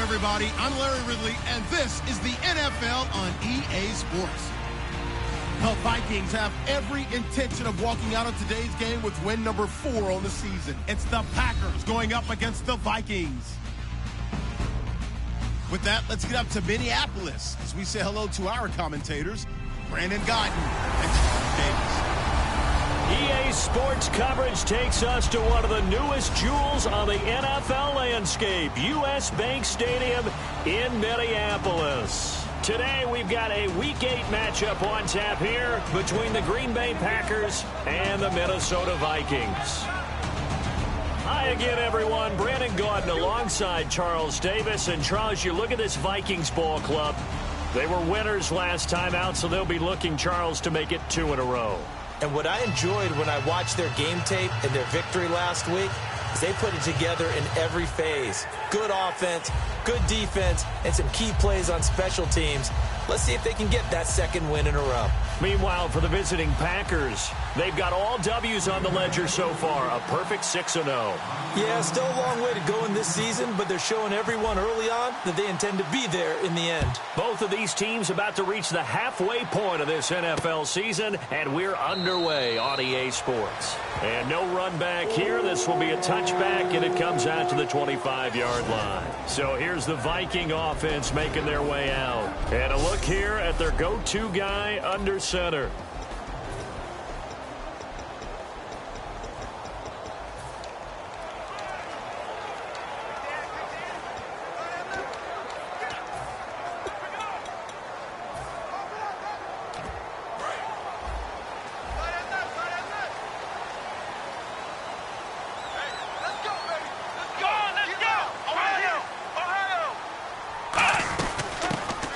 everybody. I'm Larry Ridley, and this is the NFL on EA Sports. The Vikings have every intention of walking out of today's game with win number 4 on the season. It's the Packers going up against the Vikings. With that, let's get up to Minneapolis as we say hello to our commentators, Brandon Guyton and Charles Davis. EA Sports coverage takes us to one of the newest jewels on the NFL landscape, US Bank Stadium in Minneapolis. Today we've got a Week 8 matchup on tap here between the Green Bay Packers and the Minnesota Vikings. Hi again, everyone. Brandon Guyton alongside Charles Davis. And Charles, you look at this Vikings ball club. They were winners last time out, so they'll be looking, Charles, to make it 2 in a row. And what I enjoyed when I watched their game tape and their victory last week is they put it together in every phase. Good offense, good defense, and some key plays on special teams. Let's see if they can get that second win in a row. Meanwhile, for the visiting Packers, they've got all W's on the ledger so far, a perfect 6-0. Yeah, still a long way to go in this season, but they're showing everyone early on that they intend to be there in the end. Both of these teams about to reach the halfway point of this NFL season, and we're underway on EA Sports. And no run back here. This will be a touchback, and it comes out to the 25-yard line. So here's the Viking offense making their way out. And a look here at their go-to guy under center.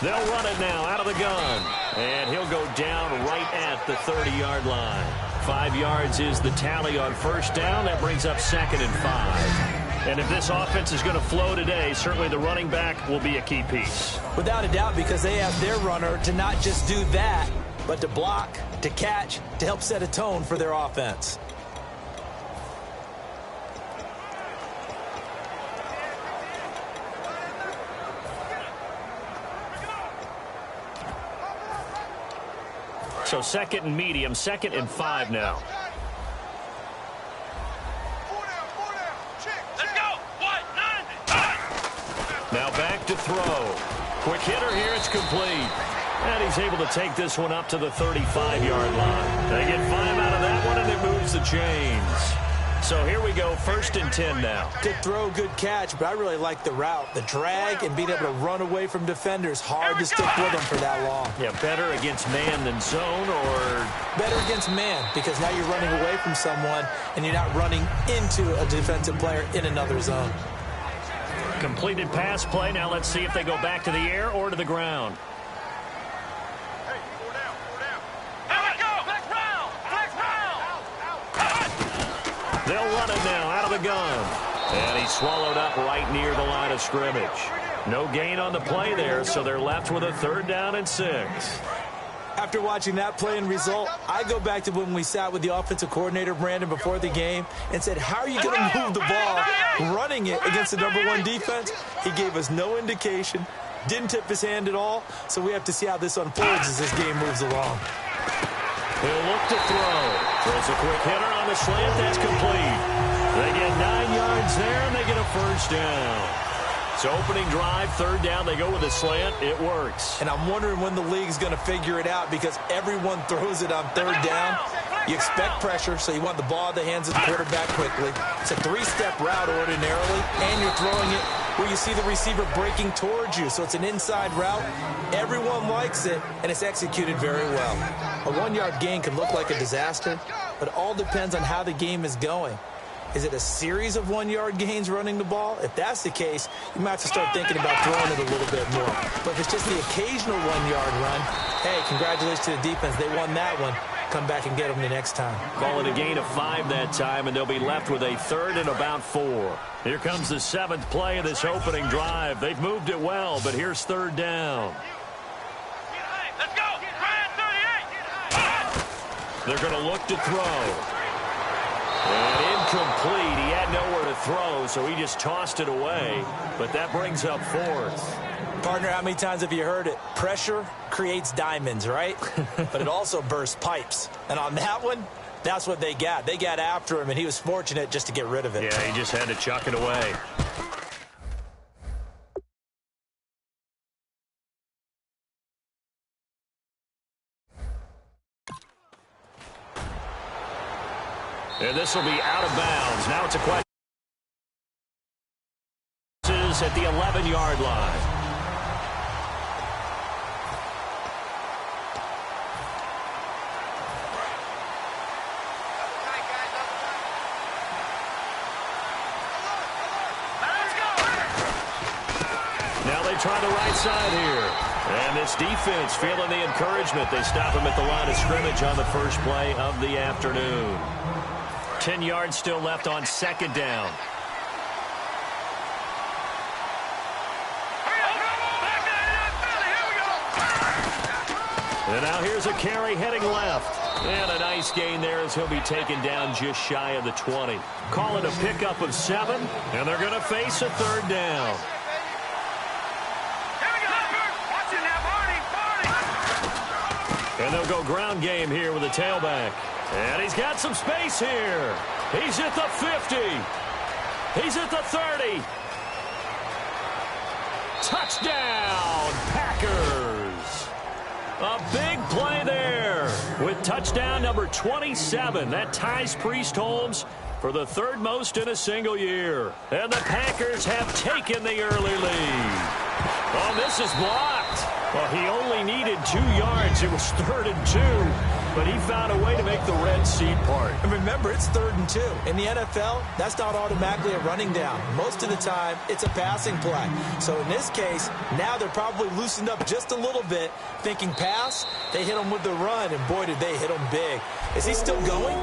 They'll run it now out of the gun. And he'll go down right at the 30-yard line. 5 yards is the tally on first down. That brings up 2nd and 5. And if this offense is going to flow today, certainly the running back will be a key piece. Without a doubt, because they have their runner to not just do that, but to block, to catch, to help set a tone for their offense. So 2nd and medium, 2nd and 5 now. Let's go. Now back to throw. Quick hitter here, it's complete. And he's able to take this one up to the 35-yard line. They get 5 out of that one, and it moves the chains. So here we go, 1st and 10 now. Good throw, good catch, but I really like the route. The drag and being able to run away from defenders. Hard to stick with them for that long. Yeah, better against man than zone, or? Better against man, because now you're running away from someone and you're not running into a defensive player in another zone. Completed pass play. Now let's see if they go back to the air or to the ground. They'll run it now out of the gun. And he's swallowed up right near the line of scrimmage. No gain on the play there, so they're left with a 3rd down and 6. After watching that play and result, I go back to when we sat with the offensive coordinator, Brandon, before the game and said, how are you going to move the ball running it against the #1 defense? He gave us no indication, didn't tip his hand at all, so we have to see how this unfolds as this game moves along. He'll look to throw. Throws a quick hitter on the slant. That's complete. They get 9 yards there, and they get a 1st down. So opening drive, 3rd down, they go with a slant. It works. And I'm wondering when the league's going to figure it out, because everyone throws it on 3rd down. You expect pressure, so you want the ball in the hands of the quarterback quickly. It's a 3-step route ordinarily, and you're throwing it where you see the receiver breaking towards you. So it's an inside route. Everyone likes it, and it's executed very well. A 1-yard gain can look like a disaster, but it all depends on how the game is going. Is it a series of 1-yard gains running the ball? If that's the case, you might have to start thinking about throwing it a little bit more. But if it's just the occasional 1-yard run, hey, congratulations to the defense. They won that one. Come back and get them the next time. Call it a gain of 5 that time, and they'll be left with a 3rd and about 4. Here comes the 7th play of this opening drive. They've moved it well, but here's 3rd down. Let's go. 38. They're going to look to throw. And incomplete. He had nowhere to throw, so he just tossed it away. But that brings up fourth. Partner, how many times have you heard it? Pressure creates diamonds, right? But it also bursts pipes. And on that one, that's what they got. They got after him, and he was fortunate just to get rid of it. Yeah, he just had to chuck it away. And this will be out of bounds. Now it's a question. At the 11-yard line. Now they try the right side here. And this defense feeling the encouragement. They stop him at the line of scrimmage on the first play of the afternoon. 10 yards still left on second down. And now here's a carry heading left. And a nice gain there as he'll be taken down just shy of the 20. Call it a pickup of 7, and they're going to face a third down. And they'll go ground game here with a tailback. And he's got some space here. He's at the 50. He's at the 30. Touchdown, Packers. A big play there with touchdown number 27. That ties Priest Holmes for the third most in a single year. And the Packers have taken the early lead. Oh, this is blocked. Well, he only needed 2 yards. It was 3rd and 2. But he found a way to make the red seat part. And remember, it's 3rd and 2. In the NFL, that's not automatically a running down. Most of the time, it's a passing play. So in this case, now they're probably loosened up just a little bit, thinking pass. They hit him with the run, and boy, did they hit him big. Is he still going?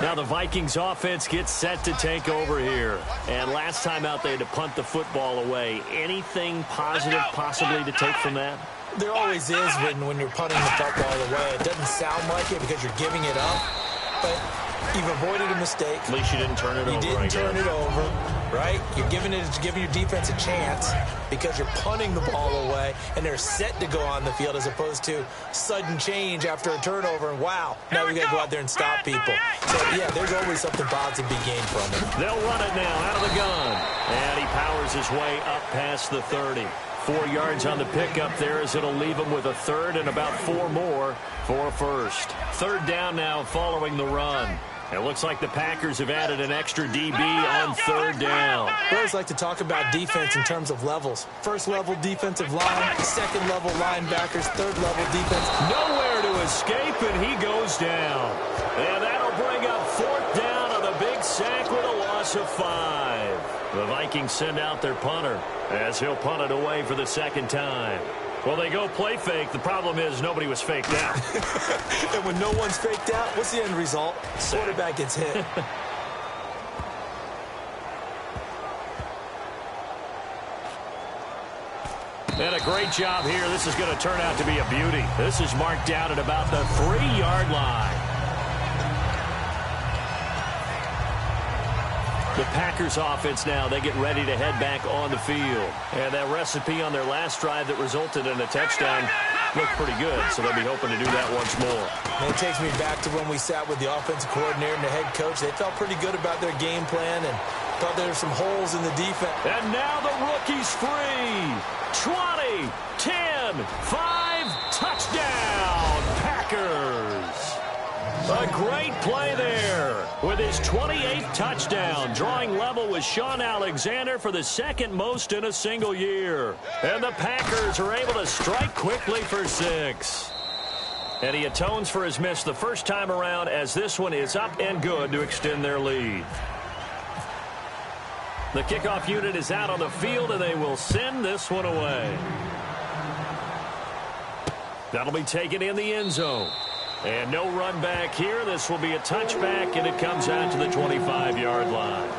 Now the Vikings offense gets set to take over here. And last time out they had to punt the football away. Anything positive possibly to take from that? There always is when you're punting the football away. It doesn't sound like it because you're giving it up. But you've avoided a mistake. At least you didn't turn it over. You didn't turn it over, right? You're giving your defense a chance because you're punting the ball away, and they're set to go on the field as opposed to sudden change after a turnover. And wow, now we got to go out there and stop people. So yeah, there's always something positive to be gained from it. They'll run it now out of the gun, and he powers his way up past the 30. 4 yards on the pickup there as it'll leave him with a third and about 4 more for a first. Third down now following the run. It looks like the Packers have added an extra DB on third down. I always like to talk about defense in terms of levels. First level defensive line, second level linebackers, third level defense. Nowhere to escape, and he goes down. And that'll bring up fourth down on the big sack with a loss of 5. The Vikings send out their punter as he'll punt it away for the second time. Well, they go play fake. The problem is nobody was faked out. And when no one's faked out, what's the end result? Quarterback gets hit. And a great job here. This is going to turn out to be a beauty. This is marked down at about the 3-yard line. The Packers offense now, they get ready to head back on the field. And that recipe on their last drive that resulted in a touchdown looked pretty good, so they'll be hoping to do that once more. And it takes me back to when we sat with the offensive coordinator and the head coach. They felt pretty good about their game plan and thought there were some holes in the defense. And now the rookie's free. 20, 10, 5, touchdown, Packers. A great play there with his 28th touchdown, drawing level with Sean Alexander for the second most in a single year. And the Packers are able to strike quickly for 6. And he atones for his miss the first time around as this one is up and good to extend their lead. The kickoff unit is out on the field, and they will send this one away. That'll be taken in the end zone. And no run back here. This will be a touchback, and it comes out to the 25-yard line.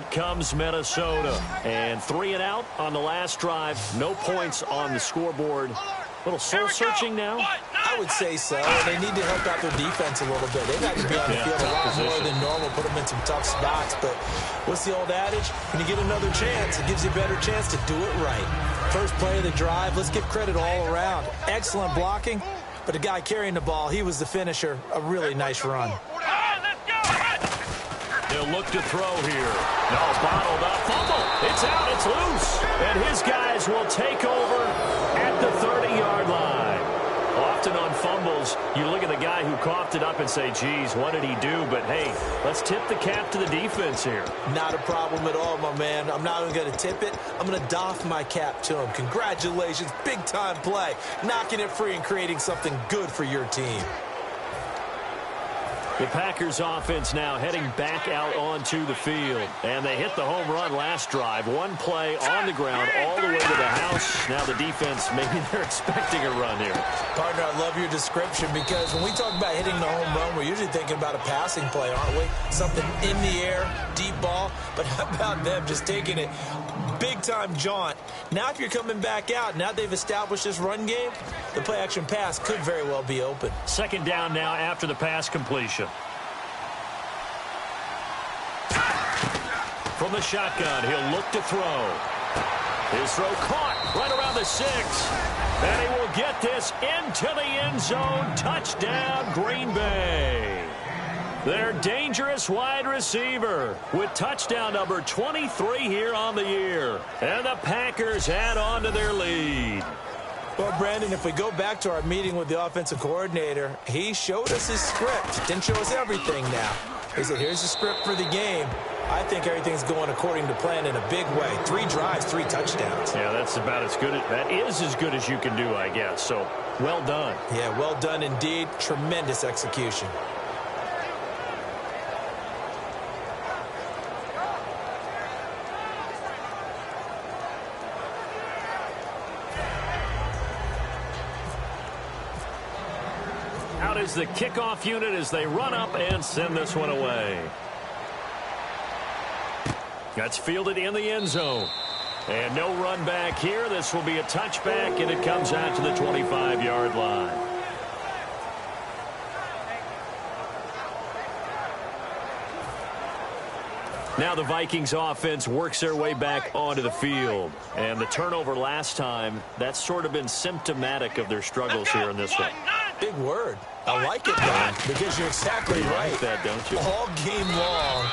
out comes Minnesota. And 3 and out on the last drive. No points on the scoreboard. A little soul-searching now? I would say so. They need to help out their defense a little bit. They've got to be on the field a lot more than normal, put them in some tough spots. But what's the old adage? When you get another chance, it gives you a better chance to do it right. First play of the drive, let's give credit all around. Excellent blocking, but the guy carrying the ball, he was the finisher. A really nice run. They'll look to throw here. No, bottled up. Fumble. It's out. It's loose. And his guys will take over at the 30-yard line. Often on fumbles, you look at the guy who coughed it up and say, geez, what did he do? But, hey, let's tip the cap to the defense here. Not a problem at all, my man. I'm not even going to tip it. I'm going to doff my cap to him. Congratulations. Big-time play. Knocking it free and creating something good for your team. The Packers offense now heading back out onto the field. And they hit the home run last drive. One play on the ground all the way to the house. Now the defense, maybe they're expecting a run here. Partner, I love your description because when we talk about hitting the home run, we're usually thinking about a passing play, aren't we? Something in the air, deep ball. But how about them just taking it big-time jaunt? Now if you're coming back out, now they've established this run game, the play-action pass could very well be open. Second down now after the pass completion. From the shotgun, he'll look to throw. His throw caught right around the 6. And he will get this into the end zone. Touchdown, Green Bay. Their dangerous wide receiver with touchdown number 23 here on the year. And the Packers add on to their lead. Well, Brandon, if we go back to our meeting with the offensive coordinator, he showed us his script. Didn't show us everything now. He said, here's the script for the game. I think everything's going according to plan in a big way. 3 drives, 3 touchdowns. Yeah, that's about as good. That is as good as you can do, I guess. So, well done. Yeah, well done indeed. Tremendous execution. Out is the kickoff unit as they run up and send this one away. That's fielded in the end zone. And no run back here. This will be a touchback, and it comes out to the 25-yard line. Now the Vikings offense works their way back onto the field. And the turnover last time, that's sort of been symptomatic of their struggles here in this one. Big word. I like it, Don, because you're exactly right. Like that, don't you? All game long,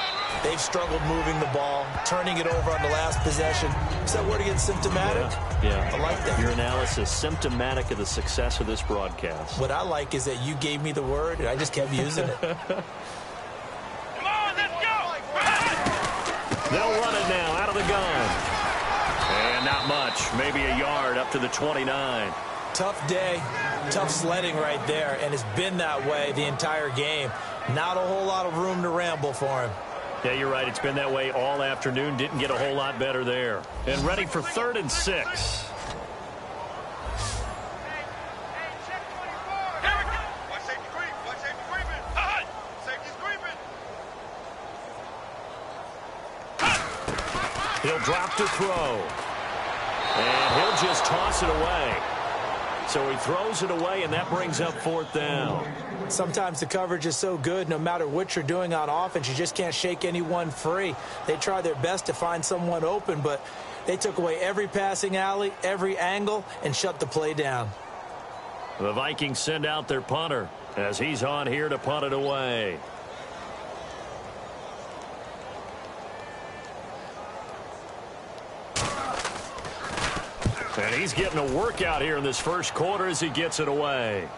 they've struggled moving the ball, turning it over on the last possession. Is that word again, symptomatic? Yeah. I like that. Your analysis, symptomatic of the success of this broadcast. What I like is that you gave me the word, and I just kept using it. Come on, let's go! They'll run it now out of the gun. And not much, maybe a yard up to the 29. Tough day, tough sledding right there, and it's been that way the entire game. Not a whole lot of room to ramble for him. Yeah, you're right. It's been that way all afternoon. Didn't get a whole lot better there. And ready for 3rd and 6. Here we go! Watch safety creep! Watch safety creeping! Hot! Safety's creeping! He'll drop to throw. And he'll just toss it away. So he throws it away, and that brings up 4th down. Sometimes the coverage is so good, no matter what you're doing on offense, you just can't shake anyone free. They try their best to find someone open, but they took away every passing alley, every angle, and shut the play down. The Vikings send out their punter as he's on here to punt it away. And he's getting a workout here in this first quarter as he gets it away.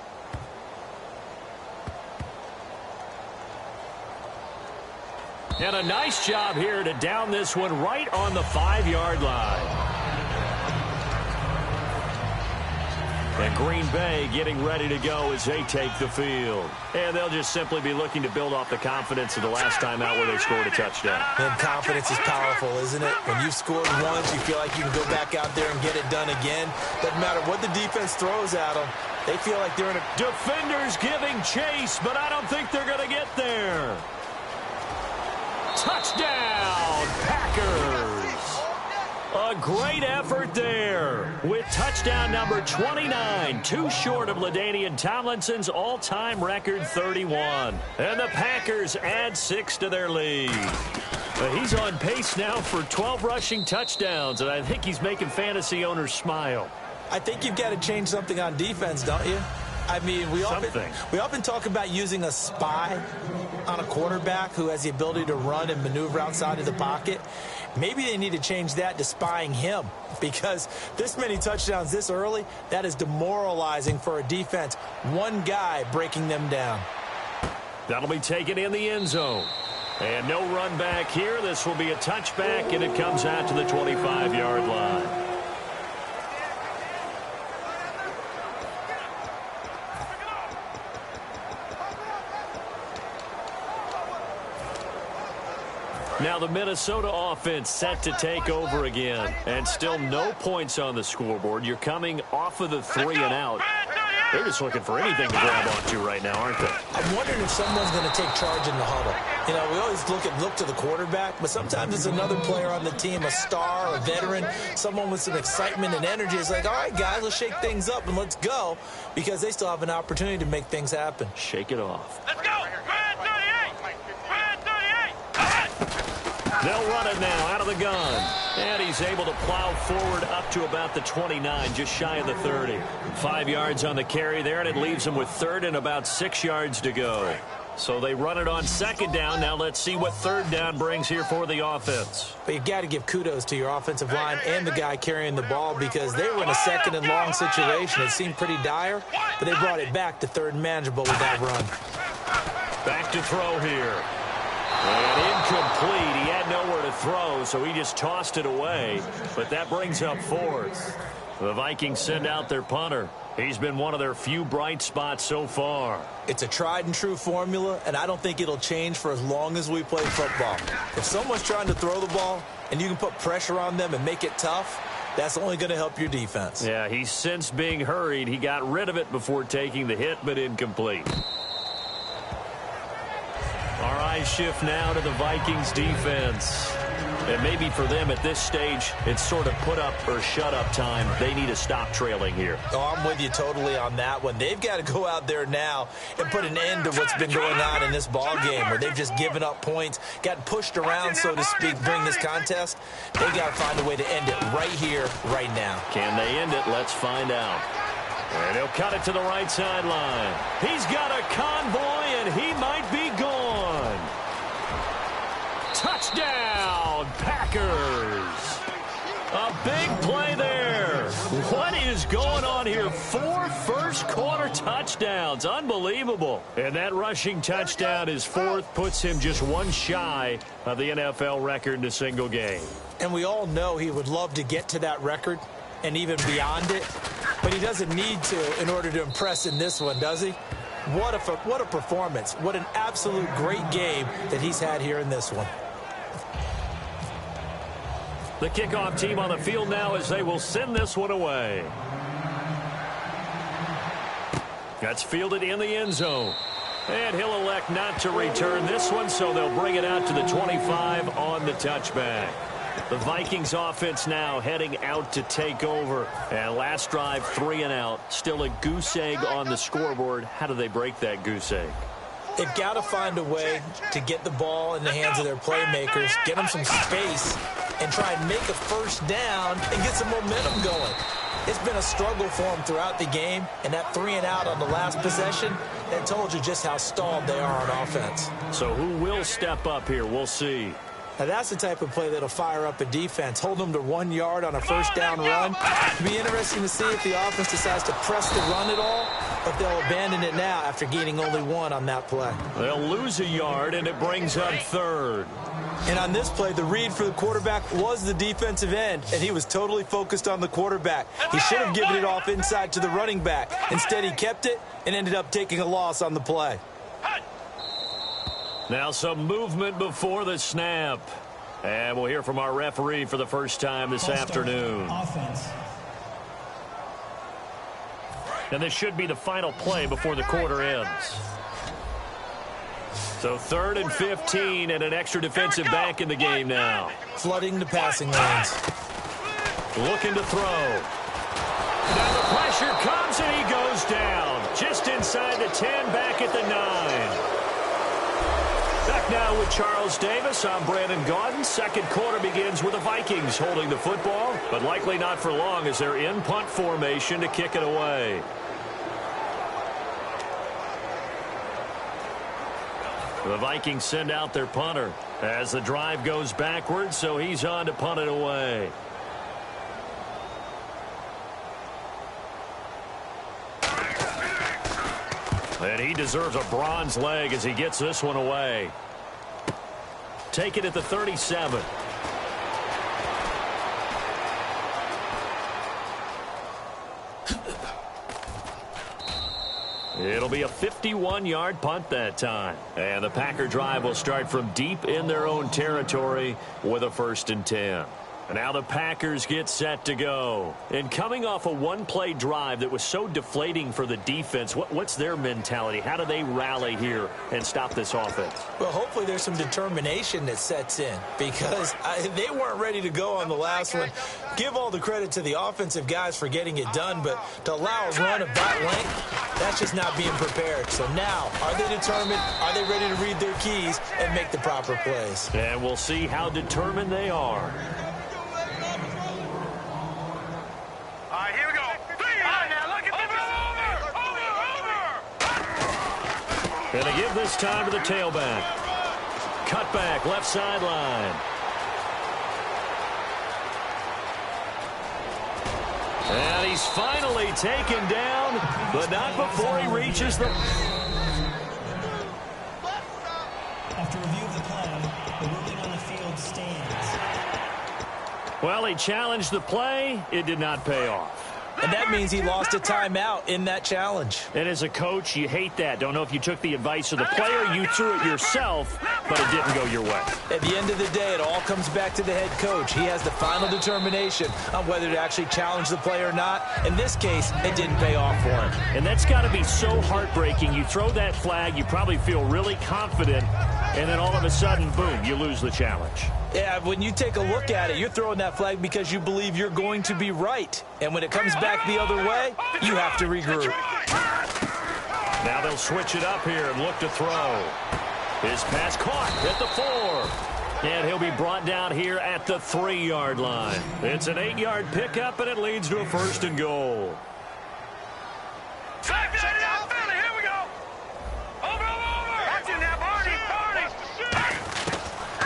And a nice job here to down this one right on the 5-yard line. And Green Bay getting ready to go as they take the field. And they'll just simply be looking to build off the confidence of the last time out where they scored a touchdown. And confidence is powerful, isn't it? When you've scored once, you feel like you can go back out there and get it done again. Doesn't matter what the defense throws at them. They feel like they're in a... Defenders giving chase, but I don't think they're going to get there. Touchdown, Packers. A great effort there with touchdown number 29, too short of LaDainian Tomlinson's all-time record 31. And the Packers add 6 to their lead. He's on pace now for 12 rushing touchdowns, and I think he's making fantasy owners smile. I think you've got to change something on defense, don't you? I mean, we often talk about using a spy on a quarterback who has the ability to run and maneuver outside of the pocket. Maybe they need to change that to spying him, because this many touchdowns this early, that is demoralizing for a defense. One guy breaking them down. That'll be taken in the end zone. And no run back here. This will be a touchback, and it comes out to the 25-yard line. Now the Minnesota offense set to take over again. And still no points on the scoreboard. You're coming off of the 3 and out. They're just looking for anything to grab onto right now, aren't they? I'm wondering if someone's going to take charge in the huddle. You know, we always look to the quarterback, but sometimes it's another player on the team, a star, a veteran, someone with some excitement and energy. It's like, all right, guys, let's shake things up and let's go, because they still have an opportunity to make things happen. Shake it off. Let's go! Red 38! Red 38! They'll run it now out of the gun. And he's able to plow forward up to about the 29, just shy of the 30. 5 yards on the carry there, and it leaves him with 3rd and about 6 yards to go. So they run it on 2nd down. Now let's see what 3rd down brings here for the offense. But you've got to give kudos to your offensive line and the guy carrying the ball, because they were in a 2nd and long situation. It seemed pretty dire, but they brought it back to 3rd and manageable with that run. Back to throw here. And incomplete. He had nowhere to throw, so he just tossed it away. But that brings up 4th. The Vikings send out their punter. He's been one of their few bright spots so far. It's a tried-and-true formula, and I don't think it'll change for as long as we play football. If someone's trying to throw the ball and you can put pressure on them and make it tough, that's only going to help your defense. Yeah, he's since being hurried. He got rid of it before taking the hit, but incomplete. Our eyes shift now to the Vikings defense. And maybe for them at this stage, it's sort of put up or shut up time. They need to stop trailing here. Oh, I'm with you totally on that one. They've got to go out there now and put an end to what's been going on in this ball game, where they've just given up points, gotten pushed around, so to speak, during this contest. They've got to find a way to end it right here, right now. Can they end it? Let's find out. And he'll cut it to the right sideline. He's got a convoy, and he might be gone. Touchdown, Packers. A big play there. What is going on here? 4 first-quarter touchdowns. Unbelievable. And that rushing touchdown, his 4th, puts him just one shy of the NFL record in a single game. And we all know he would love to get to that record and even beyond it, but he doesn't need to in order to impress in this one, does he? What a performance. What an absolute great game that he's had here in this one. The kickoff team on the field now as they will send this one away. That's fielded in the end zone. And he'll elect not to return this one, so they'll bring it out to the 25 on the touchback. The Vikings offense now heading out to take over. And last drive, 3 and out. Still a goose egg on the scoreboard. How do they break that goose egg? They've got to find a way to get the ball in the hands of their playmakers, get them some space, and try and make a first down and get some momentum going. It's been a struggle for them throughout the game, and that 3 and out on the last possession, that told you just how stalled they are on offense. So who will step up here? We'll see. Now, that's the type of play that'll fire up a defense. Hold them to 1 yard on a first down run. It'll be interesting to see if the offense decides to press the run at all, or if they'll abandon it now after gaining only 1 on that play. They'll lose a yard, and it brings up 3rd. And on this play, the read for the quarterback was the defensive end, and he was totally focused on the quarterback. He should have given it off inside to the running back. Instead, he kept it and ended up taking a loss on the play. Now some movement before the snap. And we'll hear from our referee for the first time this afternoon. Offense. And this should be the final play before the quarter ends. So 3rd and 15 and an extra defensive back in the game now. Flooding the passing lanes. looking to throw. Now the pressure comes and he goes down. Just inside the 10, back at the 9. Back now with Charles Davis. I'm Brandon Gaudin. Second quarter begins with the Vikings holding the football, but likely not for long as they're in punt formation to kick it away. The Vikings send out their punter as the drive goes backwards, so he's on to punt it away. And he deserves a bronze leg as he gets this one away. Take it at the 37. It'll be a 51-yard punt that time. And the Packer drive will start from deep in their own territory with a 1st and 10. And now the Packers get set to go. And coming off a one-play drive that was so deflating for the defense, what's their mentality? How do they rally here and stop this offense? Well, hopefully there's some determination that sets in because they weren't ready to go on the last one. Give all the credit to the offensive guys for getting it done, but to allow a run of that length, that's just not being prepared. So now, are they determined? Are they ready to read their keys and make the proper plays? And we'll see how determined they are. And they give this time to the tailback. Cut back, left sideline. And he's finally taken down, but not before he reaches the... After review of the play, the ruling on the field stands. Well, he challenged the play. It did not pay off. And that means he lost a timeout in that challenge. And as a coach, you hate that. Don't know if you took the advice of the player, you threw it yourself, but it didn't go your way. At the end of the day, it all comes back to the head coach. He has the final determination on whether to actually challenge the play or not. In this case, it didn't pay off for him. And that's got to be so heartbreaking. You throw that flag, you probably feel really confident, and then all of a sudden, boom, you lose the challenge. Yeah, when you take a look at it, you're throwing that flag because you believe you're going to be right. And when it comes back the other way, you have to regroup. Now they'll switch it up here and look to throw. His pass caught at the 4. And he'll be brought down here at the 3-yard line. It's an 8-yard pickup, and it leads to a 1st and goal. Here we go. Over. That's in there, Barney.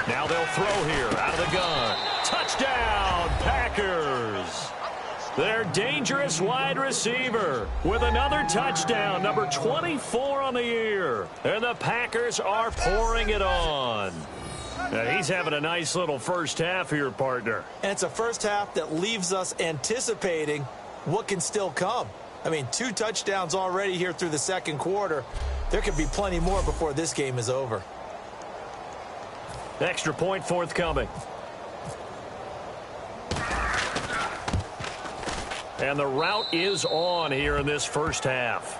Now they'll throw here out of the gun. Touchdown, Packers. Their dangerous wide receiver with another touchdown, number 24 on the year. And the Packers are pouring it on. Now he's having a nice little first half here, partner. And it's a first half that leaves us anticipating what can still come. I mean, 2 touchdowns already here through the second quarter. There could be plenty more before this game is over. Extra point forthcoming. And the route is on here in this first half.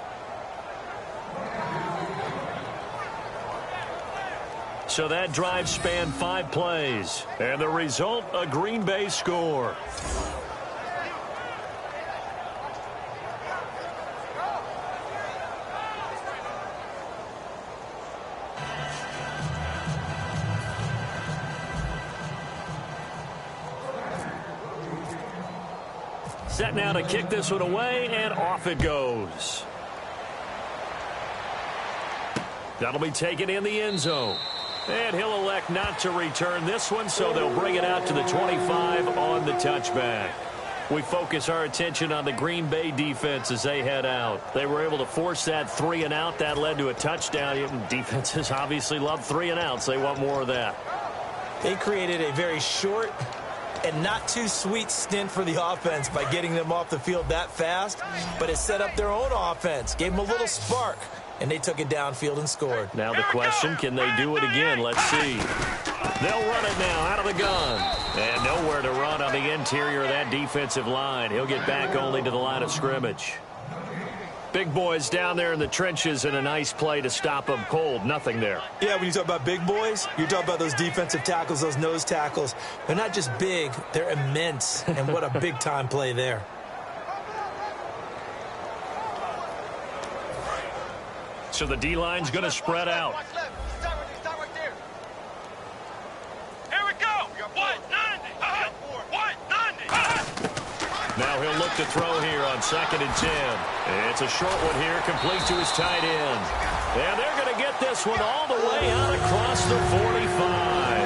So that drive spanned 5 plays. And the result, a Green Bay score. Set now to kick this one away, and off it goes. That'll be taken in the end zone. And he'll elect not to return this one, so they'll bring it out to the 25 on the touchback. We focus our attention on the Green Bay defense as they head out. They were able to force that 3 and out. That led to a touchdown. Defenses obviously love 3 and outs. They want more of that. They created a very short and not too sweet stint for the offense by getting them off the field that fast, but it set up their own offense, gave them a little spark, and they took it downfield and scored. Now the question, can they do it again? Let's see. They'll run it now out of the gun. And nowhere to run on the interior of that defensive line. He'll get back only to the line of scrimmage. Big boys down there in the trenches and a nice play to stop them cold. Nothing there. Yeah, when you talk about big boys, you're talking about those defensive tackles, those nose tackles. They're not just big, they're immense. And what a big-time play there. So the D-line's going to spread out. Here we go. 190. 190. Now he'll look to throw here on 2nd and 10. It's a short one here, complete to his tight end. And they're going to get this one all the way out across the 45.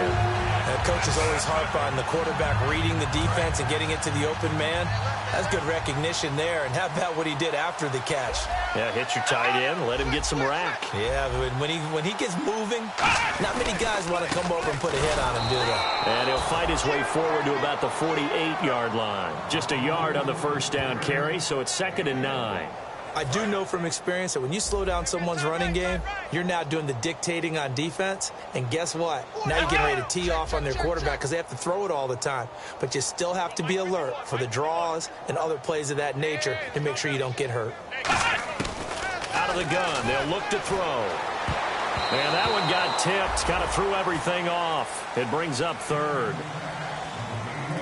Coaches always harp on the quarterback reading the defense and getting it to the open man. That's good recognition there. And how about what he did after the catch? Yeah, hit your tight end, let him get some rack. Yeah, when he gets moving, not many guys want to come over and put a hit on him, do they? And he'll fight his way forward to about the 48-yard line. Just a yard on the first down carry, so it's 2nd and 9. I do know from experience that when you slow down someone's running game, you're now doing the dictating on defense. And guess what? Now you're getting ready to tee off on their quarterback because they have to throw it all the time. But you still have to be alert for the draws and other plays of that nature to make sure you don't get hurt. Out of the gun, they'll look to throw. And that one got tipped, kind of threw everything off. It brings up 3rd.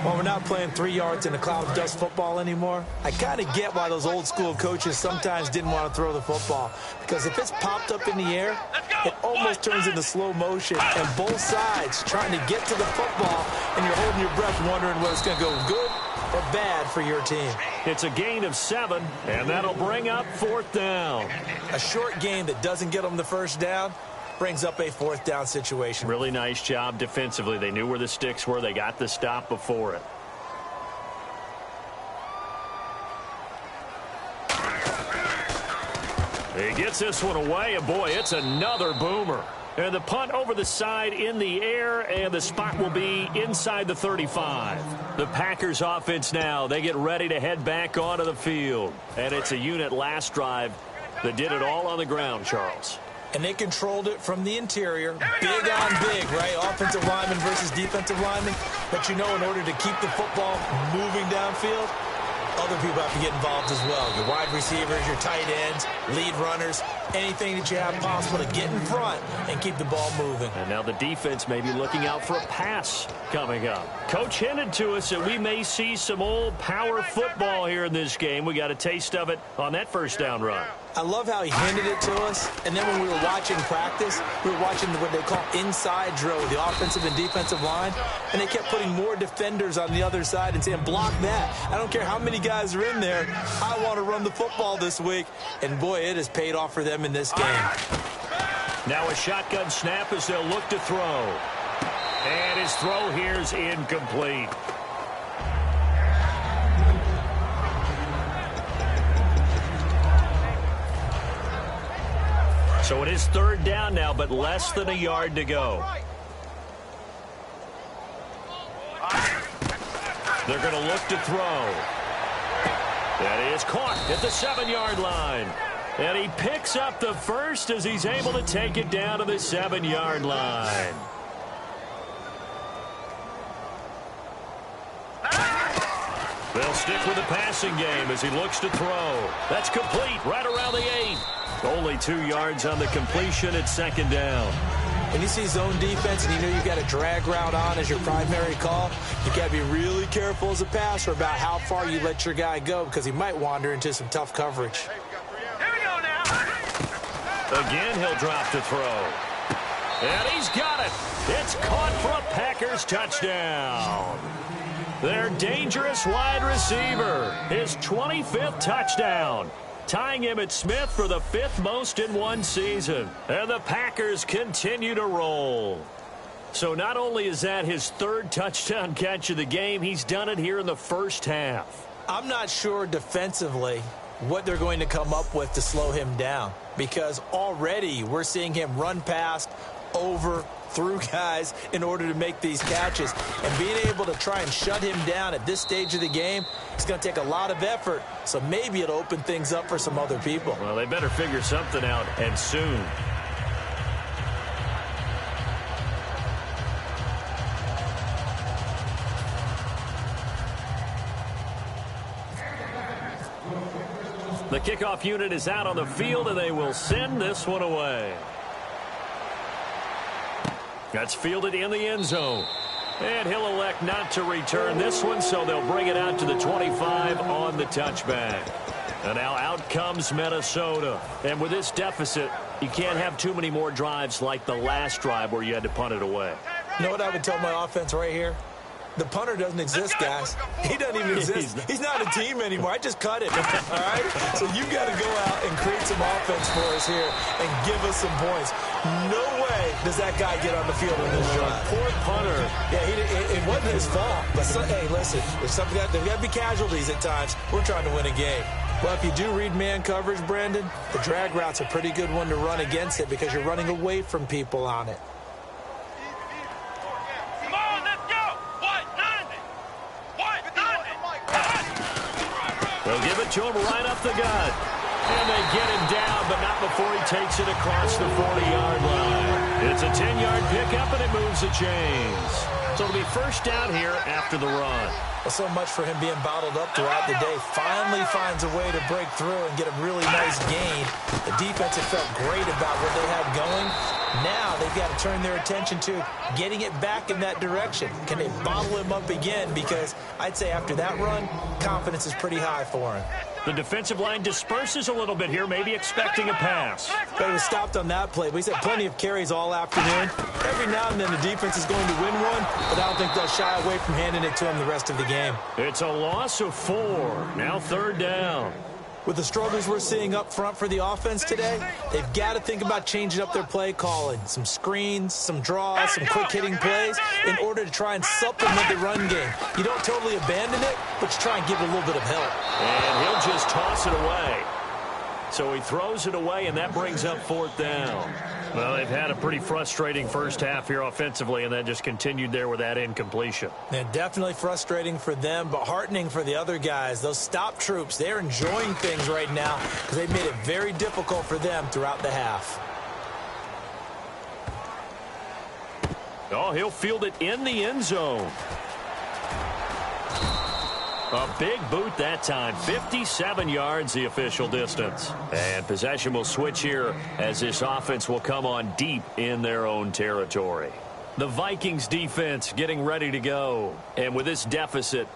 Well, we're not playing 3 yards in a cloud of dust football anymore. I kind of get why those old school coaches sometimes didn't want to throw the football. Because if it's popped up in the air, it almost turns into slow motion. And both sides trying to get to the football, and you're holding your breath wondering whether it's going to go good or bad for your team. It's a gain of 7, and that'll bring up 4th down. A short game that doesn't get them the first down brings up a 4th down situation. Really nice job defensively. They knew where the sticks were. They got the stop before it. He gets this one away, and boy, it's another boomer. And the punt over the side in the air, and the spot will be inside the 35. The Packers offense now, they get ready to head back onto the field. And it's a unit last drive that did it all on the ground, Charles. And they controlled it from the interior. Big on big, right? Offensive lineman versus defensive lineman. But you know, in order to keep the football moving downfield, other people have to get involved as well. Your wide receivers, your tight ends, lead runners, anything that you have possible to get in front and keep the ball moving. And now the defense may be looking out for a pass coming up. Coach hinted to us that we may see some old power football here in this game. We got a taste of it on that first down run. I love how he hinted it to us. And then when we were watching practice, we were watching what they call inside drill, the offensive and defensive line. And they kept putting more defenders on the other side and saying, block that. I don't care how many guys are in there. I want to run the football this week. And, boy, it has paid off for them in this game. Now a shotgun snap as they'll look to throw. And his throw here is incomplete. So it is 3rd down now, but less than a yard to go. They're going to look to throw. That is caught at the 7-yard line. And he picks up the first as he's able to take it down to the 7-yard line. They'll stick with the passing game as he looks to throw. That's complete right around the 8. Only 2 yards on the completion at 2nd down. When you see zone defense and you know you've got a drag route on as your primary call, you got to be really careful as a passer about how far you let your guy go because he might wander into some tough coverage. Here we go now. Again, he'll drop to throw. And he's got it. It's caught for a Packers touchdown. Their dangerous wide receiver, his 25th touchdown, tying Emmitt Smith for the 5th most in one season. And the Packers continue to roll. So not only is that his 3rd touchdown catch of the game, he's done it here in the first half. I'm not sure defensively what they're going to come up with to slow him down because already we're seeing him run past, over, through guys in order to make these catches. And being able to try and shut him down at this stage of the game, it's going to take a lot of effort. So maybe it'll open things up for some other people. Well, they better figure something out, and soon. The kickoff unit is out on the field, and they will send this one away. That's fielded in the end zone. And he'll elect not to return this one, so they'll bring it out to the 25 on the touchback. And now out comes Minnesota. And with this deficit, you can't have too many more drives like the last drive where you had to punt it away. You know what I would tell my offense right here? The punter doesn't exist, guys. He doesn't even exist. He's not a team anymore. I just cut it, all right? So you got to go out and create some offense for us here and give us some points. No way does that guy get on the field in this drive. Poor punter. Yeah, it wasn't his fault. But, hey, listen, there's got to be casualties at times. We're trying to win a game. Well, if you do read man coverage, Brandon, the drag route's a pretty good one to run against it because you're running away from people on it. They'll give it to him right up the gut. And they get him down, but not before he takes it across the 40-yard line. It's a 10-yard pickup, and it moves the chains. So it'll be first down here after the run. Well, so much for him being bottled up throughout the day. Finally finds a way to break through and get a really nice gain. The defense had felt great about what they had going. Now they've got to turn their attention to getting it back in that direction. Can they bottle him up again? Because I'd say after that run, confidence is pretty high for him. The defensive line disperses a little bit here, maybe expecting a pass. But he was stopped on that play. He's had plenty of carries all afternoon. Every now and then the defense is going to win one, but I don't think they'll shy away from handing it to him the rest of the game. It's a loss of 4. Now third down. With the struggles we're seeing up front for the offense today, they've got to think about changing up their play calling. Some screens, some draws, some quick-hitting plays in order to try and supplement the run game. You don't totally abandon it, but you try and give it a little bit of help. And he'll just toss it away. So he throws it away, and that brings up fourth down. Well, they've had a pretty frustrating first half here offensively, and that just continued there with that incompletion. And definitely frustrating for them, but heartening for the other guys. Those stop troops, they're enjoying things right now because they've made it very difficult for them throughout the half. Oh, he'll field it in the end zone. A big boot that time. 57 yards the official distance. And possession will switch here as this offense will come on deep in their own territory. The Vikings defense getting ready to go. And with this deficit,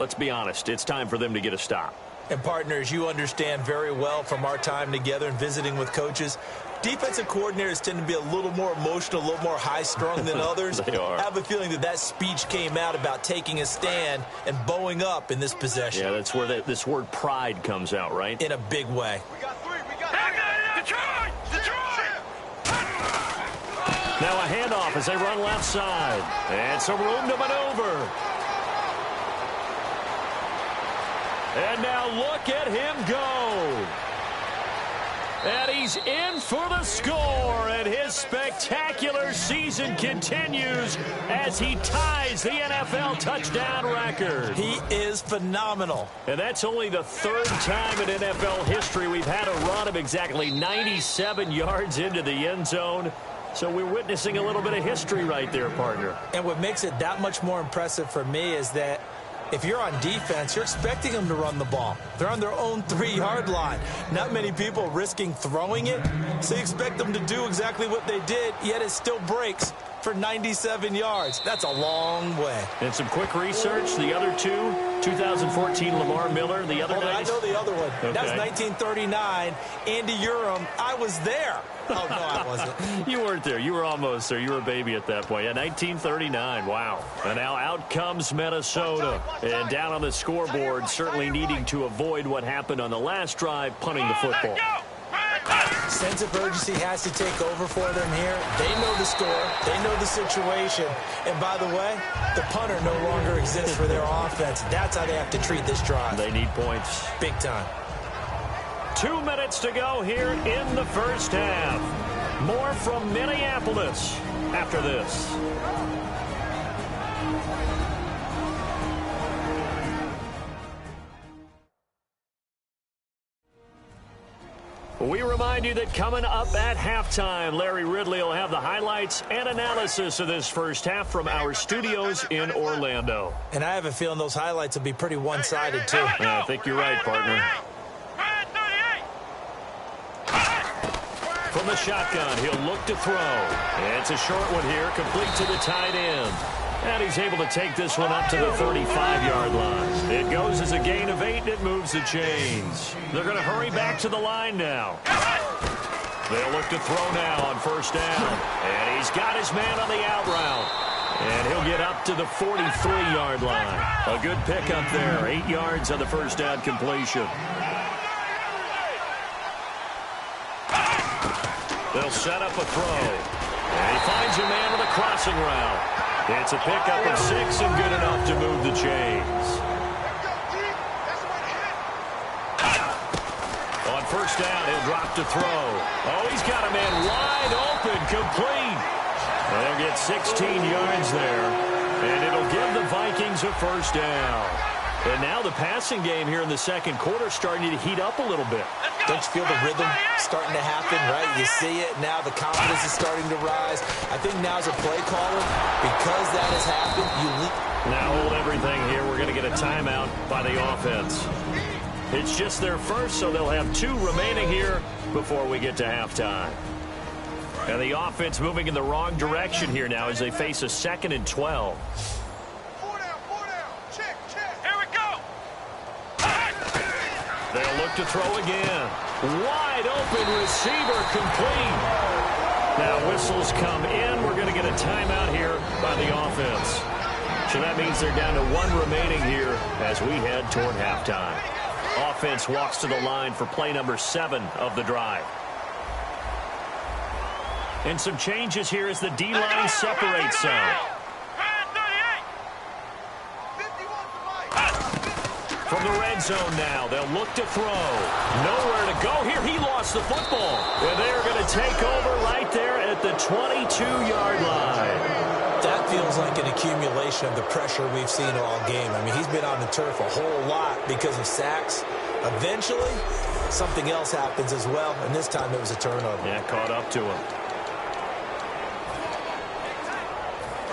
let's be honest, it's time for them to get a stop. And partners, you understand very well from our time together and visiting with coaches, defensive coordinators tend to be a little more emotional, a little more high-strung than others. They are. I have a feeling that speech came out about taking a stand and bowing up in this possession. Yeah, that's where this word pride comes out, right? In a big way. We got 3. We got 3. Detroit! Now a handoff as they run left side. And some room to maneuver. And now look at him go. And he's in for the score, and his spectacular season continues as he ties the NFL touchdown record. He is phenomenal. And that's only the third time in NFL history we've had a run of exactly 97 yards into the end zone. So we're witnessing a little bit of history right there, partner. And what makes it that much more impressive for me is that if you're on defense, you're expecting them to run the ball. They're on their own 3-yard line. Not many people risking throwing it, so you expect them to do exactly what they did, yet it still breaks for 97 yards. That's a long way. And some quick research, the other two, 2014 Lamar Miller, the other I know the other one. Okay. That's 1939, Andy Urim. I was there. Oh, no, I wasn't. You weren't there. You were almost there. You were a baby at that point. Yeah, 1939. Wow. And now out comes Minnesota. And down on the scoreboard, certainly needing to avoid what happened on the last drive, punting the football. Sense of urgency has to take over for them here. They know the score. They know the situation. And by the way, the punter no longer exists for their offense. That's how they have to treat this drive. They need points. Big time. 2 minutes to go here in the first half. More from Minneapolis after this. We remind you that coming up at halftime, Larry Ridley will have the highlights and analysis of this first half from our studios in Orlando. And I have a feeling those highlights will be pretty one-sided, too. I think you're right, partner. from the shotgun. He'll look to throw. It's a short one here, complete to the tight end. And he's able to take this one up to the 35-yard line. It goes as a gain of 8, and it moves the chains. They're going to hurry back to the line now. They'll look to throw now on first down. And he's got his man on the out route. And he'll get up to the 43-yard line. A good pickup there, 8 yards on the first down completion. They'll set up a throw. And he finds a man with a crossing route. It's a pickup of 6 and good enough to move the chains. On first down, he'll drop to throw. Oh, he's got a man wide open, complete. They'll get 16 yards there, and it'll give the Vikings a first down. And now the passing game here in the second quarter starting to heat up a little bit. Don't you feel the rhythm starting to happen, right? You see it now. The confidence is starting to rise. I think now as a play caller, because that has happened, you lead. Now hold everything here. We're going to get a timeout by the offense. It's just their first, so they'll have 2 remaining here before we get to halftime. And the offense moving in the wrong direction here now as they face a 2nd and 12. They'll look to throw again. Wide open receiver, complete. Now whistles come in. We're going to get a timeout here by the offense. So that means they're down to 1 remaining here as we head toward halftime. Offense walks to the line for play number 7 of the drive. And some changes here as the D-line separates some. From the red zone now, they'll look to throw. Nowhere to go here. He lost the football. And they're going to take over right there at the 22-yard line. That feels like an accumulation of the pressure we've seen all game. I mean, he's been on the turf a whole lot because of sacks. Eventually, something else happens as well, and this time it was a turnover. Yeah, caught up to him.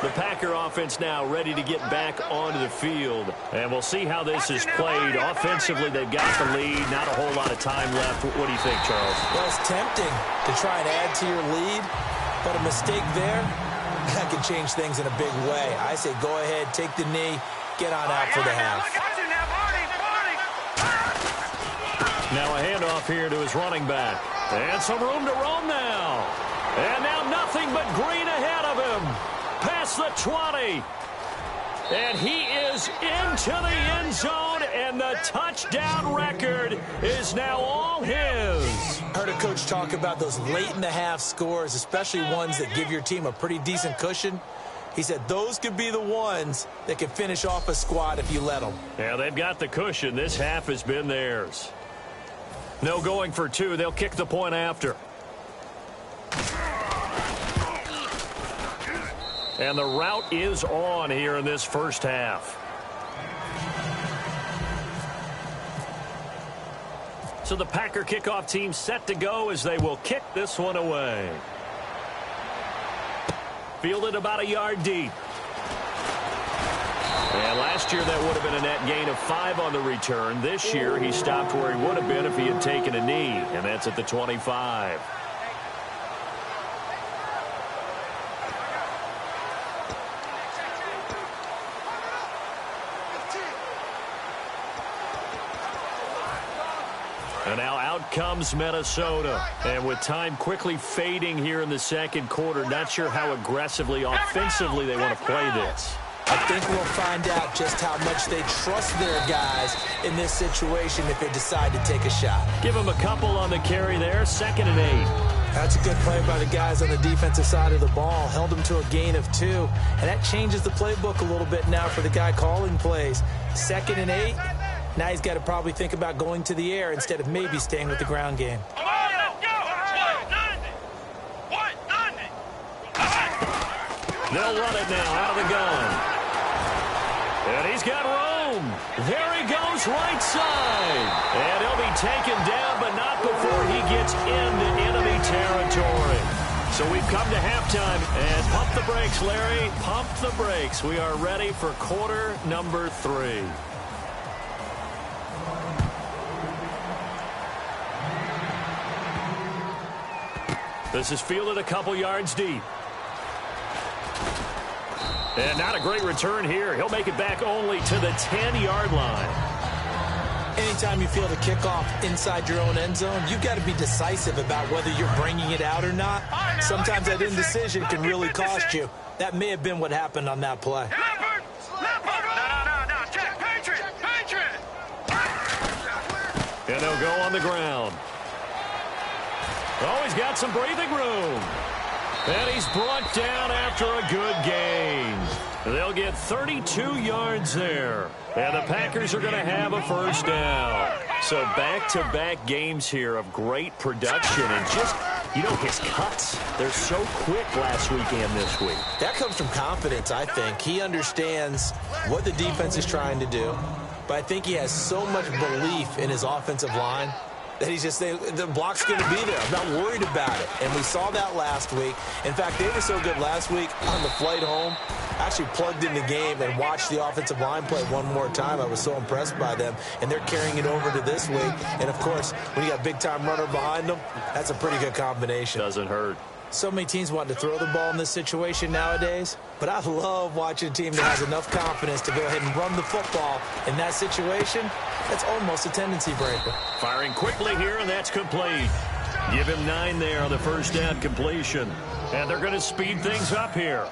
The Packer offense now ready to get back onto the field. And we'll see how this is played. Offensively, they've got the lead. Not a whole lot of time left. What do you think, Charles? Well, it's tempting to try and add to your lead, but a mistake there, that can change things in a big way. I say go ahead, take the knee, get on out for the half. Now a handoff here to his running back. And some room to roam now. And now nothing but green ahead of him. Past the 20. And he is into the end zone, and the touchdown record is now all his. Heard a coach talk about those late-in-the-half scores, especially ones that give your team a pretty decent cushion. He said those could be the ones that can finish off a squad if you let them. Yeah, they've got the cushion. This half has been theirs. No going for 2. They'll kick the point after. And the route is on here in this first half. So the Packer kickoff team set to go as they will kick this one away. Fielded about a yard deep. And last year that would have been a net gain of 5 on the return. This year he stopped where he would have been if he had taken a knee, and that's at the 25. And now out comes Minnesota. And with time quickly fading here in the second quarter, not sure how aggressively, offensively they want to play this. I think we'll find out just how much they trust their guys in this situation if they decide to take a shot. Give them a couple on the carry there, 2nd and 8. That's a good play by the guys on the defensive side of the ball. Held them to a gain of 2. And that changes the playbook a little bit now for the guy calling plays. 2nd and 8. Now he's got to probably think about going to the air instead of maybe staying with the ground game. They'll run it now out of the gun. And he's got room. There he goes right side. And he'll be taken down, but not before he gets into enemy territory. So we've come to halftime. And pump the brakes, Larry. Pump the brakes. We are ready for quarter number 3. This is fielded a couple yards deep. And not a great return here. He'll make it back only to the 10-yard line. Anytime you field a kickoff inside your own end zone, you've got to be decisive about whether you're bringing it out or not. Sometimes that indecision can really cost you. That may have been what happened on that play. And they'll go on the ground. Oh, he's got some breathing room. And he's brought down after a good gain. They'll get 32 yards there. And the Packers are going to have a first down. So back-to-back games here of great production. And just, you know, his cuts, they're so quick last week and this week. That comes from confidence, I think. He understands what the defense is trying to do. But I think he has so much belief in his offensive line that he's just saying, the block's going to be there. I'm not worried about it. And we saw that last week. In fact, they were so good last week on the flight home. I actually plugged in the game and watched the offensive line play one more time. I was so impressed by them. And they're carrying it over to this week. And, of course, when you got a big-time runner behind them, that's a pretty good combination. Doesn't hurt. So many teams want to throw the ball in this situation nowadays, but I love watching a team that has enough confidence to go ahead and run the football in that situation. That's almost a tendency breaker. Firing quickly here, and that's complete. Give him 9 there on the first down completion. And they're going to speed things up here.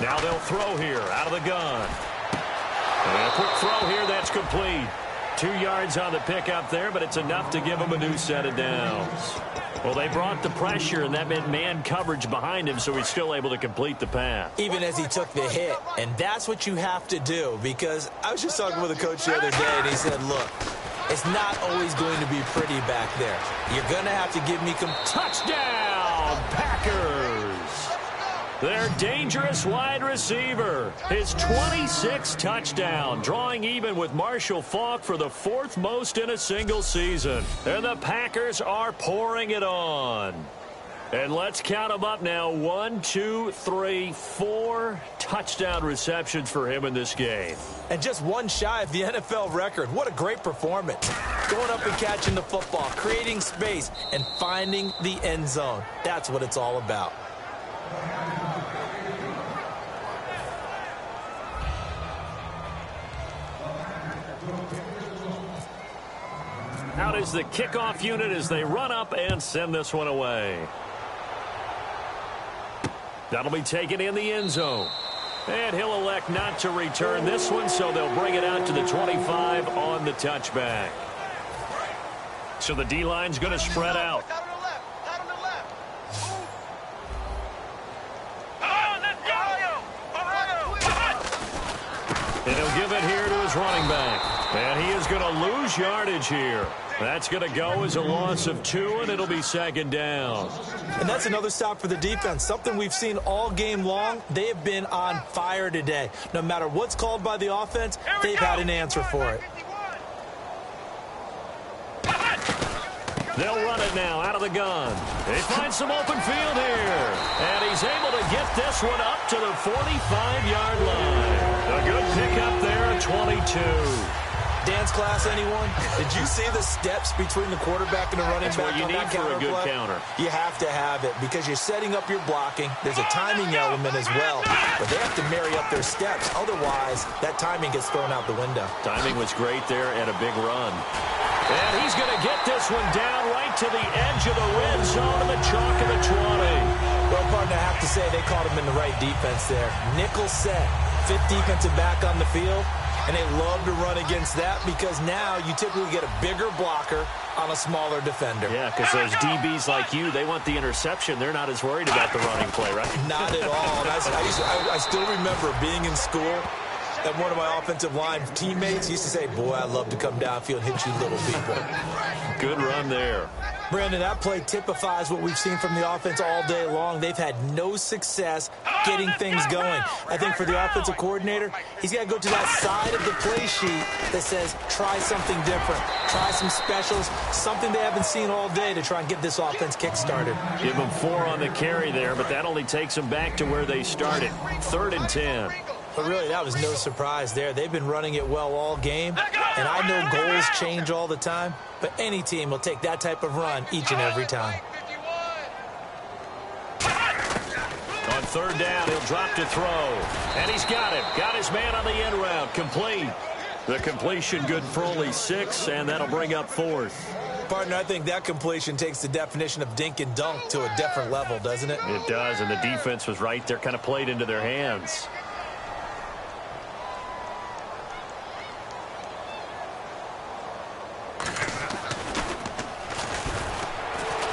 Now they'll throw here out of the gun. And a quick throw here, that's complete. 2 yards on the pickup there, but it's enough to give him a new set of downs. Well, they brought the pressure, and that meant man coverage behind him, so he's still able to complete the pass. Even as he took the hit, and that's what you have to do, because I was just talking with a coach the other day, and he said, look, it's not always going to be pretty back there. You're going to have to give me touchdown, Packers! Their dangerous wide receiver. His 26th touchdown, drawing even with Marshall Faulk for the 4th most in a single season. And the Packers are pouring it on. And let's count them up now. 1, 2, 3, 4 touchdown receptions for him in this game. And just one shy of the NFL record. What a great performance. Going up and catching the football, creating space, and finding the end zone. That's what it's all about. Out is the kickoff unit as they run up and send this one away. That'll be taken in the end zone. And he'll elect not to return this one, so they'll bring it out to the 25 on the touchback. So the D-line's going to spread out. And he'll give it here to his running back. And he is going to lose yardage here. That's going to go as a loss of 2, and it'll be 2nd down. And that's another stop for the defense. Something we've seen all game long. They have been on fire today. No matter what's called by the offense, they've had an answer for it. They'll run it now out of the gun. They find some open field here. And he's able to get this one up to the 45-yard line. A good pickup there at 22. Dance class, anyone? Did you see the steps between the quarterback and the running back? That's what you need for a good counter. You have to have it because you're setting up your blocking. There's a timing element as well, but they have to marry up their steps. Otherwise, that timing gets thrown out the window. Timing was great there and a big run. And he's going to get this one down right to the edge of the red zone of the chalk of the 20. Well, partner, I have to say they caught him in the right defense there. Nickel set, 5th defensive back on the field. And they love to run against that because now you typically get a bigger blocker on a smaller defender. Yeah, because those DBs like you, they want the interception. They're not as worried about the running play, right? Not at all. And I still remember being in school and one of my offensive line teammates used to say, boy, I'd love to come downfield and hit you little people. Good run there. Brandon, that play typifies what we've seen from the offense all day long. They've had no success getting things going. I think for the offensive coordinator, he's got to go to that side of the play sheet that says, try something different. Try some specials, something they haven't seen all day to try and get this offense kick-started. Give them 4 on the carry there, but that only takes them back to where they started. 3rd and 10. But really, that was no surprise there. They've been running it well all game, and I know goals change all the time, but any team will take that type of run each and every time. On third down, he'll drop to throw, and he's got it. Got his man on the end route, complete. The completion good for only 6, and that'll bring up 4th. Partner, I think that completion takes the definition of dink and dunk to a different level, doesn't it? It does, and the defense was right there, kind of played into their hands.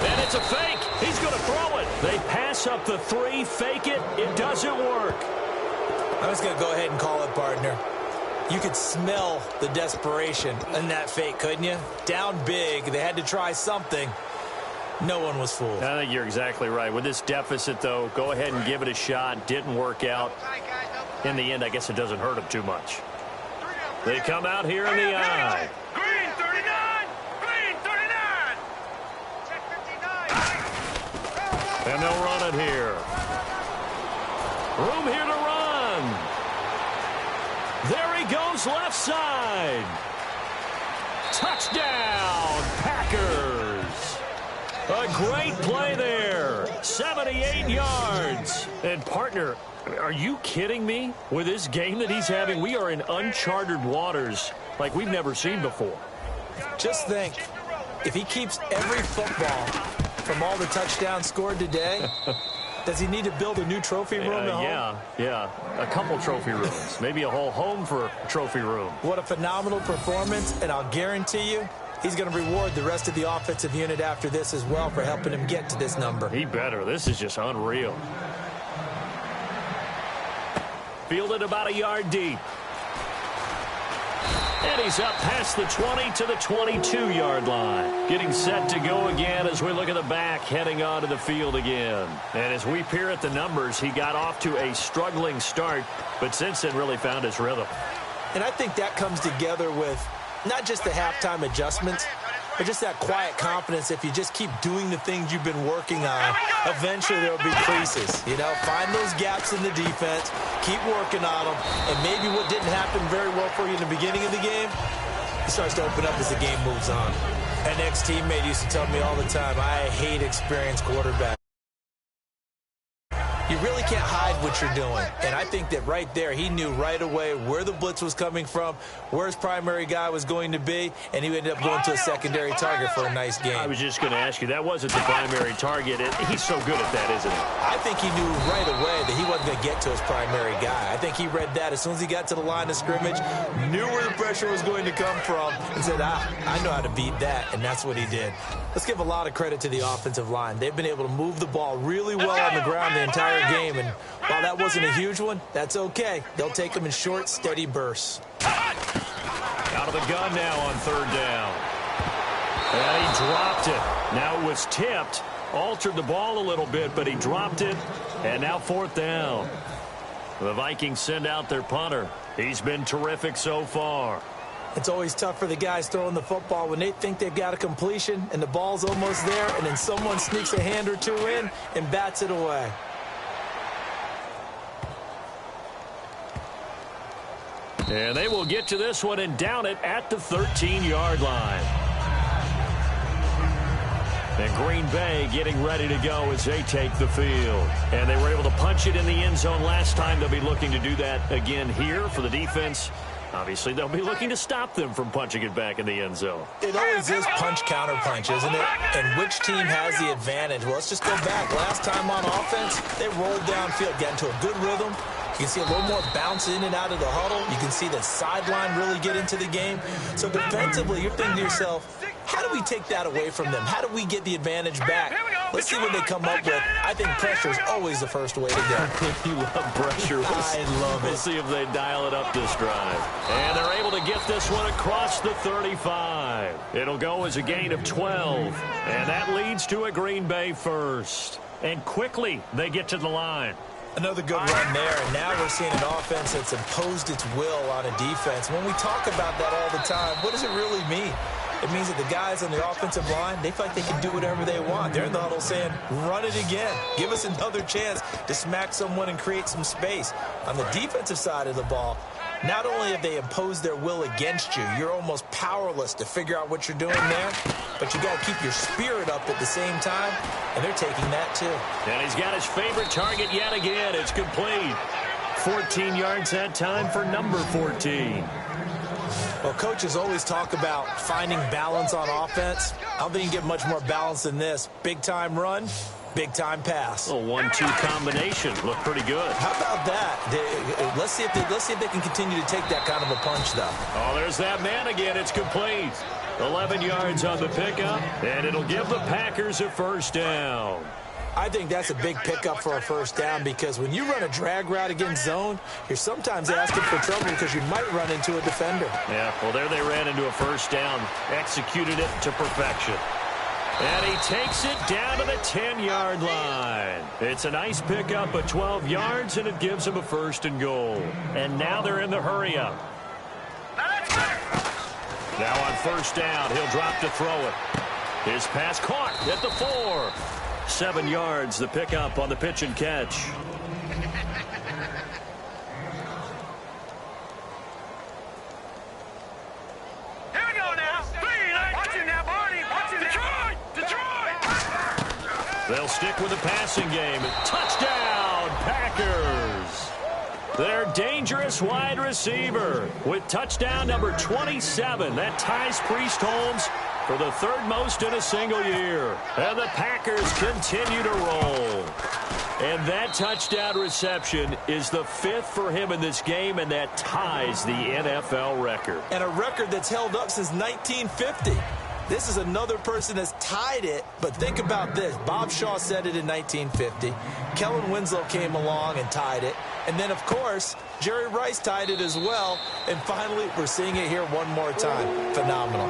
And it's a fake. He's going to throw it. They pass up the 3, fake it. It doesn't work. I'm just going to go ahead and call it, partner. You could smell the desperation in that fake, couldn't you? Down big. They had to try something. No one was fooled. I think you're exactly right. With this deficit, though, go ahead and give it a shot. Didn't work out. In the end, I guess it doesn't hurt them too much. They come out here in the eye. Green 39! Green 39! Check 59! And they'll run it here. Room here to run. There he goes, left side. Touchdown, Packers. A great play there. 78 yards. And, partner, are you kidding me? With this game that he's having, we are in uncharted waters like we've never seen before. Just think, if he keeps every football from all the touchdowns scored today, does he need to build a new trophy room at home? Yeah. A couple trophy rooms. Maybe a whole home for a trophy room. What a phenomenal performance, and I'll guarantee you he's going to reward the rest of the offensive unit after this as well for helping him get to this number. He better. This is just unreal. Fielded about a yard deep. And he's up past the 20 to the 22-yard line. Getting set to go again as we look at the back heading onto the field again. And as we peer at the numbers, he got off to a struggling start, but since then really found his rhythm. And I think that comes together with not just the halftime adjustments, but just that quiet confidence. If you just keep doing the things you've been working on, eventually there will be creases. You know, find those gaps in the defense, keep working on them, and maybe what didn't happen very well for you in the beginning of the game, it starts to open up as the game moves on. An ex-teammate used to tell me all the time, I hate experienced quarterbacks. You really can't hide what you're doing. And I think that right there, he knew right away where the blitz was coming from, where his primary guy was going to be, and he ended up going to a secondary target for a nice game. I was just going to ask you, that wasn't the primary target. He's so good at that, isn't he? I think he knew right away that he wasn't going to get to his primary guy. I think he read that as soon as he got to the line of scrimmage, knew where the pressure was going to come from, and said, I know how to beat that, and that's what he did. Let's give a lot of credit to the offensive line. They've been able to move the ball really well on the ground the entire game, and while that wasn't a huge one, that's okay. They'll take them in short, steady bursts. Out of the gun now on third down. And he dropped it. Now it was tipped, altered the ball a little bit, but he dropped it, and now fourth down. The Vikings send out their punter. He's been terrific so far. It's always tough for the guys throwing the football when they think they've got a completion and the ball's almost there, and then someone sneaks a hand or two in and bats it away. And they will get to this one and down it at the 13-yard line. And Green Bay getting ready to go as they take the field. And they were able to punch it in the end zone last time. They'll be looking to do that again here for the defense. Obviously, they'll be looking to stop them from punching it back in the end zone. It always is punch-counter-punch, isn't it? And which team has the advantage? Well, let's just go back. Last time on offense, they rolled downfield, got into a good rhythm. You can see a little more bounce in and out of the huddle. You can see the sideline really get into the game. So defensively, you're thinking to yourself, how do we take that away from them? How do we get the advantage back? Let's see what they come up with. I think pressure is always the first way to go. You love pressure. I love it. We'll see if they dial it up this drive. And they're able to get this one across the 35. It'll go as a gain of 12. And that leads to a Green Bay first. And quickly, they get to the line. Another good run there, and now we're seeing an offense that's imposed its will on a defense. When we talk about that all the time, what does it really mean? it means that the guys on the offensive line, they feel like they can do whatever they want. They're in the huddle saying, run it again. Give us another chance to smack someone and create some space. On the defensive side of the ball, not only have they imposed their will against you, you're almost powerless to figure out what you're doing there, but you got to keep your spirit up at the same time, and they're taking that too. And he's got his favorite target yet again. It's complete. 14 yards that time for number 14. Well, coaches always talk about finding balance on offense. I don't think you can get much more balance than this. Big-time run, big-time pass. A 1-2 combination. Looked pretty good. How about that? Let's see if they can continue to take that kind of a punch, though. Oh, there's that man again. It's complete. 11 yards on the pickup, and it'll give the Packers a first down. I think that's a big pickup for a first down because when you run a drag route against zone, you're sometimes asking for trouble because you might run into a defender. Yeah, well, there they ran into a first down, executed it to perfection. And he takes it down to the 10-yard line. It's a nice pickup of 12 yards, and it gives him a first and goal. And now they're in the hurry-up. Now on first down, he'll drop to throw it. His pass caught at the 4. 7 yards, the pickup on the pitch and catch. Here we go now. Watching now, Barney. Watching Detroit. They'll stick with the passing game. Touchdown, Packers. Their dangerous wide receiver with touchdown number 27. That ties Priest Holmes for the third most in a single year. And the Packers continue to roll. And that touchdown reception is the 5th for him in this game, and that ties the NFL record. And a record that's held up since 1950. This is another person that's tied it, but think about this. Bob Shaw said it in 1950. Kellen Winslow came along and tied it. And then, of course, Jerry Rice tied it as well. And finally, we're seeing it here one more time. Phenomenal.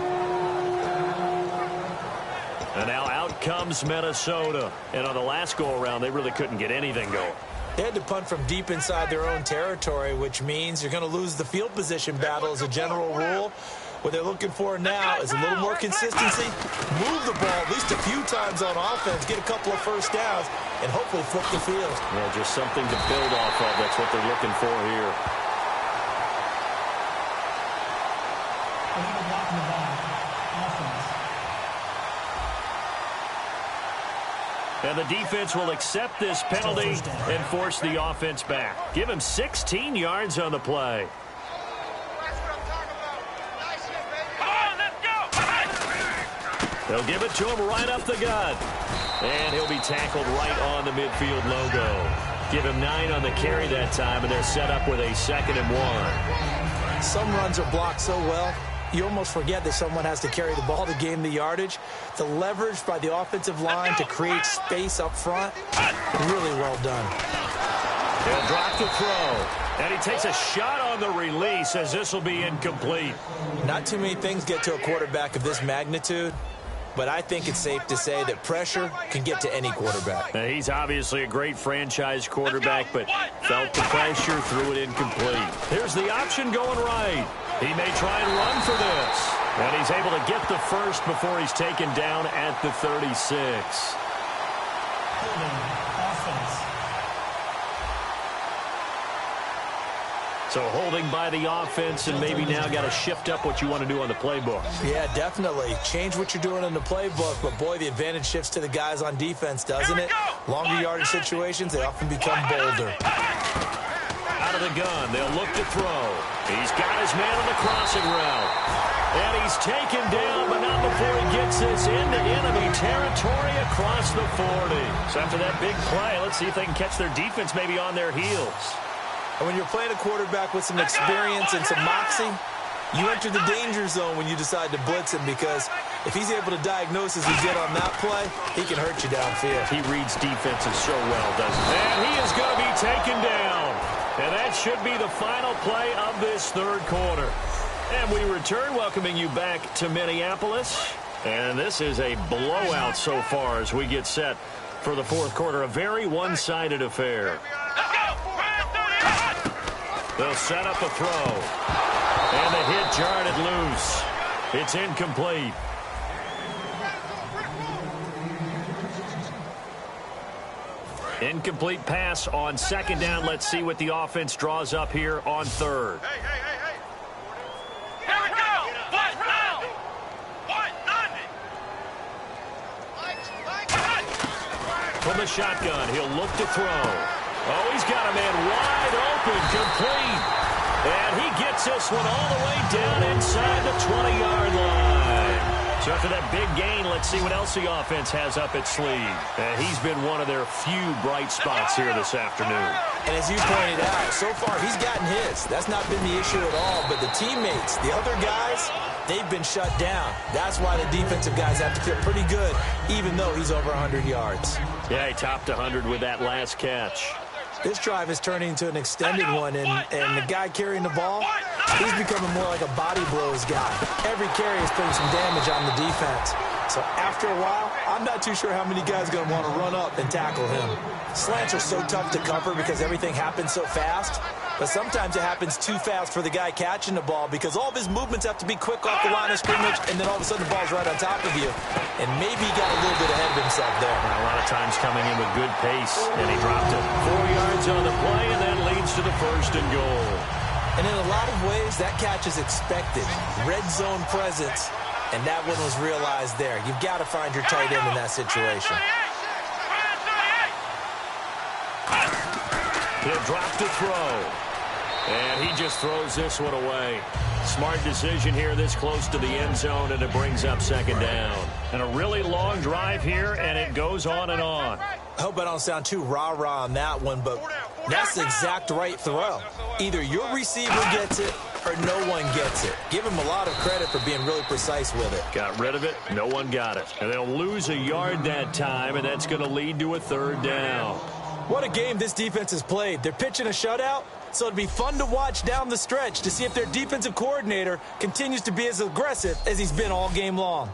And now out comes Minnesota. And on the last go-around, they really couldn't get anything going. They had to punt from deep inside their own territory, which means you're going to lose the field position battle as a general rule. What they're looking for now is a little more consistency, move the ball at least a few times on offense, get a couple of first downs, and hopefully flip the field. Yeah, just something to build off of. That's what they're looking for here. Illegal block in the back. Offense. And the defense will accept this penalty and force the offense back. Give him 16 yards on the play. They'll give it to him right up the gut. And he'll be tackled right on the midfield logo. Give him 9 on the carry that time, and they're set up with a 2nd and 1. Some runs are blocked so well, you almost forget that someone has to carry the ball to gain the yardage. The leverage by the offensive line to create space up front, really well done. He'll drop the throw. And he takes a shot on the release as this will be incomplete. Not too many things get to a quarterback of this magnitude, but I think it's safe to say that pressure can get to any quarterback. Now, he's obviously a great franchise quarterback, but felt the pressure, threw it incomplete. Here's the option going right. He may try and run for this. And he's able to get the first before he's taken down at the 36. Holding. Offense. So holding by the offense, and maybe now got to shift up what you want to do on the playbook. Yeah, definitely. Change what you're doing in the playbook, but boy, the advantage shifts to the guys on defense, doesn't it? Longer yardage situations, they often become bolder. Out of the gun, they'll look to throw. He's got his man on the crossing route. And he's taken down, but not before he gets this into enemy territory across the 40. So after that big play, let's see if they can catch their defense maybe on their heels. And when you're playing a quarterback with some experience and some moxie, you enter the danger zone when you decide to blitz him, because if he's able to diagnose as he did on that play, he can hurt you downfield. He reads defenses so well, doesn't he? And he is going to be taken down. And that should be the final play of this third quarter. And we return, welcoming you back to Minneapolis. And this is a blowout so far as we get set for the fourth quarter. A very one-sided affair. They'll set up a throw. And the hit jarred it loose. It's incomplete. Incomplete pass on second down. Let's see what the offense draws up here on third. Hey. Here we go. What now? What? Nothing. From the shotgun, he'll look to throw. Oh, he's got a man wide open, complete. And he gets this one all the way down inside the 20-yard line. So after that big gain, let's see what else the offense has up its sleeve. He's been one of their few bright spots here this afternoon. And as you pointed out, so far he's gotten his. That's not been the issue at all. But the teammates, the other guys, they've been shut down. That's why the defensive guys have to feel pretty good, even though he's over 100 yards. Yeah, he topped 100 with that last catch. This drive is turning into an extended one, and the guy carrying the ball, he's becoming more like a body blows guy. Every carry is putting some damage on the defense. So after a while, I'm not too sure how many guys are going to want to run up and tackle him. Slants are so tough to cover because everything happens so fast. But sometimes it happens too fast for the guy catching the ball because all of his movements have to be quick off the line of scrimmage, and then all of a sudden the ball's right on top of you. And maybe he got a little bit ahead of himself there. A lot of times coming in with good pace, and he dropped it. 4 yards on the play, and that leads to the first and goal. And in a lot of ways, that catch is expected. Red zone presence, and that one was realized there. You've got to find your tight end in that situation. He'll drop to throw. And he just throws this one away. Smart decision here this close to the end zone, and it brings up second down. And a really long drive here, and it goes on and on. I hope I don't sound too rah-rah on that one, but that's the exact right throw. Either your receiver gets it or no one gets it. Give him a lot of credit for being really precise with it. Got rid of it. No one got it. And they'll lose a yard that time, and that's going to lead to a third down. What a game this defense has played. They're pitching a shutout, so it'd be fun to watch down the stretch to see if their defensive coordinator continues to be as aggressive as he's been all game long.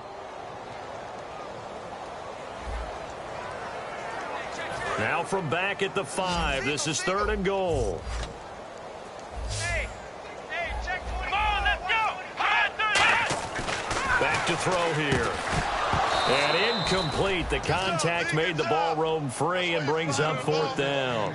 Now from back at the 5, this is third and goal. Come on, let's go. Back to throw here. And incomplete. The contact made the ball roam free and brings up fourth down.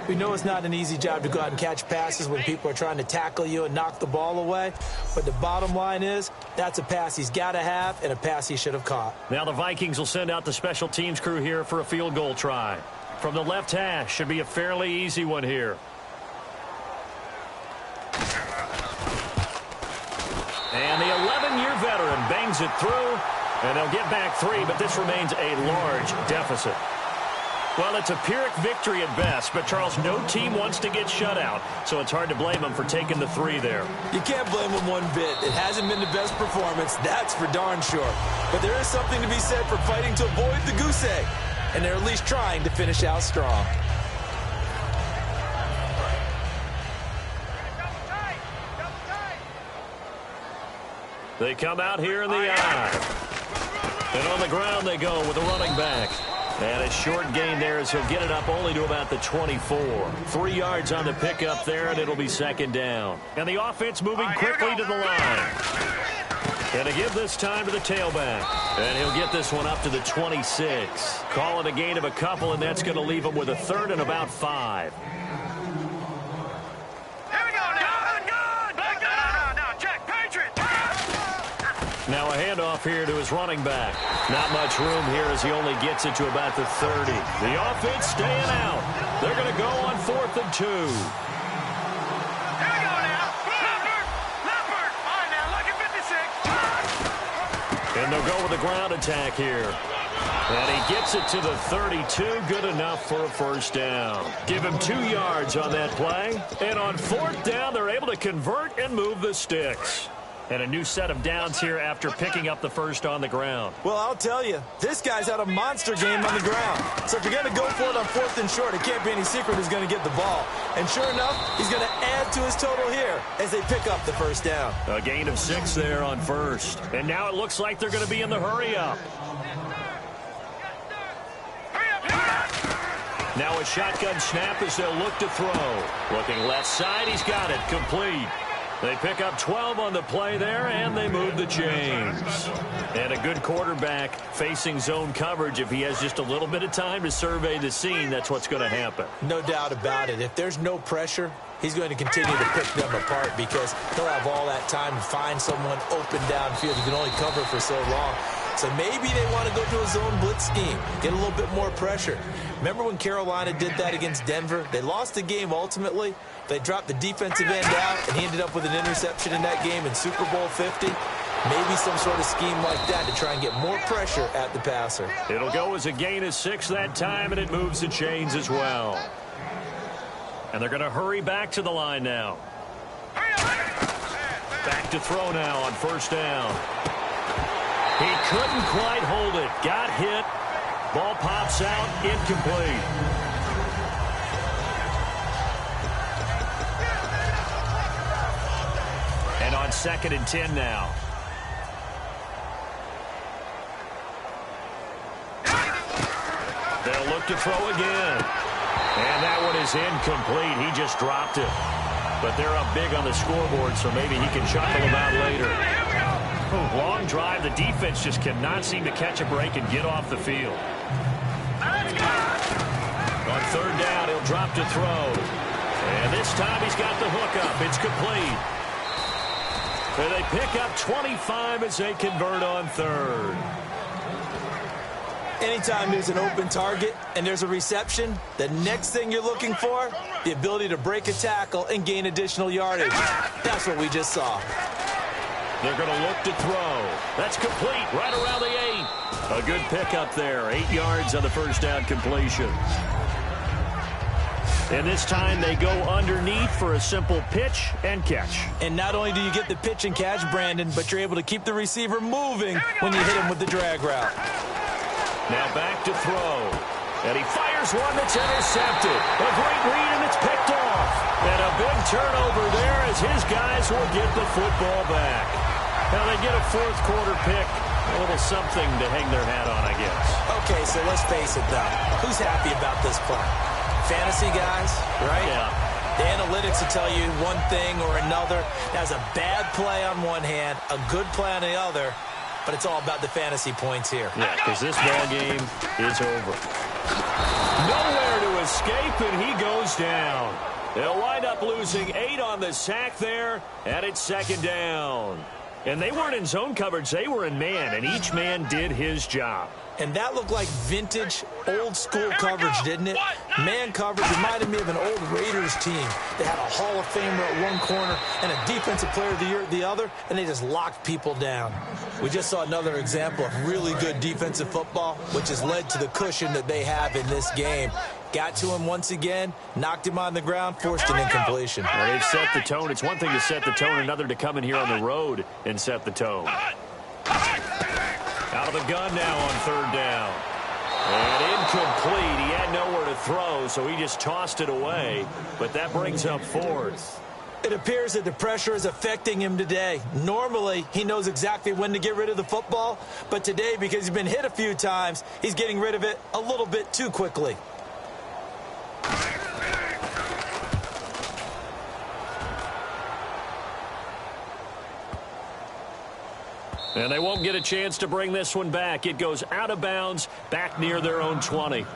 We know it's not an easy job to go out and catch passes when people are trying to tackle you and knock the ball away. But the bottom line is, that's a pass he's got to have and a pass he should have caught. Now the Vikings will send out the special teams crew here for a field goal try. From the left hash, should be a fairly easy one here. And the 11-year veteran bangs it through, and they'll get back 3, but this remains a large deficit. Well, it's a Pyrrhic victory at best, but, Charles, no team wants to get shut out, so it's hard to blame them for taking the 3 there. You can't blame them one bit. It hasn't been the best performance, that's for darn sure. But there is something to be said for fighting to avoid the goose egg, and they're at least trying to finish out strong. They come out here in the eye. And on the ground they go with a running back. And a short gain there as he'll get it up only to about the 24. 3 yards on the pickup there, and it'll be second down. And the offense moving quickly to the line. And to give this time to the tailback. And he'll get this one up to the 26. Call it a gain of a couple, and that's going to leave him with a third and about 5. Now a handoff here to his running back. Not much room here as he only gets it to about the 30. The offense staying out. They're going to go on 4th and 2. Here we go now. Leopard. All right, now, look at 56. And they'll go with a ground attack here. And he gets it to the 32. Good enough for a first down. Give him 2 yards on that play. And on 4th down, they're able to convert and move the sticks. And a new set of downs here after picking up the first on the ground. Well, I'll tell you, this guy's had a monster game on the ground. So if you're going to go for it on 4th and short, it can't be any secret who's going to get the ball. And sure enough, he's going to add to his total here as they pick up the first down. A gain of 6 there on first. And now it looks like they're going to be in the hurry-up. Now a shotgun snap as they'll look to throw. Looking left side, he's got it. Complete. They pick up 12 on the play there, and they move the chains. And a good quarterback facing zone coverage. If he has just a little bit of time to survey the scene, that's what's going to happen. No doubt about it. If there's no pressure, he's going to continue to pick them apart because he'll have all that time to find someone open downfield. You can only cover for so long. So maybe they want to go to a zone blitz scheme, get a little bit more pressure. Remember when Carolina did that against Denver? They lost the game ultimately. They dropped the defensive end out, and he ended up with an interception in that game in Super Bowl 50. Maybe some sort of scheme like that to try and get more pressure at the passer. It'll go as a gain of 6 that time, and it moves the chains as well. And they're going to hurry back to the line now. Back to throw now on first down. He couldn't quite hold it. Got hit. Ball pops out. Incomplete. And on 2nd and 10 now. They'll look to throw again. And that one is incomplete. He just dropped it. But they're up big on the scoreboard, so maybe he can chuckle them out later. Long drive. The defense just cannot seem to catch a break and get off the field. On 3rd down, he'll drop to throw. And this time he's got the hook up. It's complete. And they pick up 25 as they convert on 3rd. Anytime there's an open target and there's a reception, the next thing you're looking for, the ability to break a tackle and gain additional yardage. That's what we just saw. They're going to look to throw. That's complete right around the 8. A good pickup there. 8 yards on the first down completion. And this time they go underneath for a simple pitch and catch. And not only do you get the pitch and catch, Brandon, but you're able to keep the receiver moving when you hit him with the drag route. Now back to throw. And he fires one that's intercepted. A great read, and it's picked off. And a big turnover there as his guys will get the football back. Now they get a 4th quarter pick. A little something to hang their hat on, I guess. Okay, so let's face it, though. Who's happy about this play? Fantasy guys, right? Yeah. The analytics will tell you one thing or another. That's a bad play on one hand, a good play on the other, but it's all about the fantasy points here. Yeah, because this ball game is over. Nowhere to escape, and he goes down. They'll wind up losing 8 on the sack there, and it's 2nd down. And they weren't in zone coverage. They were in man, and each man did his job. And that looked like vintage, old-school coverage, didn't it? Man coverage reminded me of an old Raiders team. They had a Hall of Famer at one corner and a Defensive Player of the Year at the other, and they just locked people down. We just saw another example of really good defensive football, which has led to the cushion that they have in this game. Got to him once again, knocked him on the ground, forced an incompletion. Well, they've set the tone. It's one thing to set the tone, another to come in here on the road and set the tone. Out of the gun now on 3rd down. And incomplete. He had nowhere to throw, so he just tossed it away. But that brings up 4th. It appears that the pressure is affecting him today. Normally, he knows exactly when to get rid of the football. But today, because he's been hit a few times, he's getting rid of it a little bit too quickly. And they won't get a chance to bring this one back. It goes out of bounds, back near their own 20.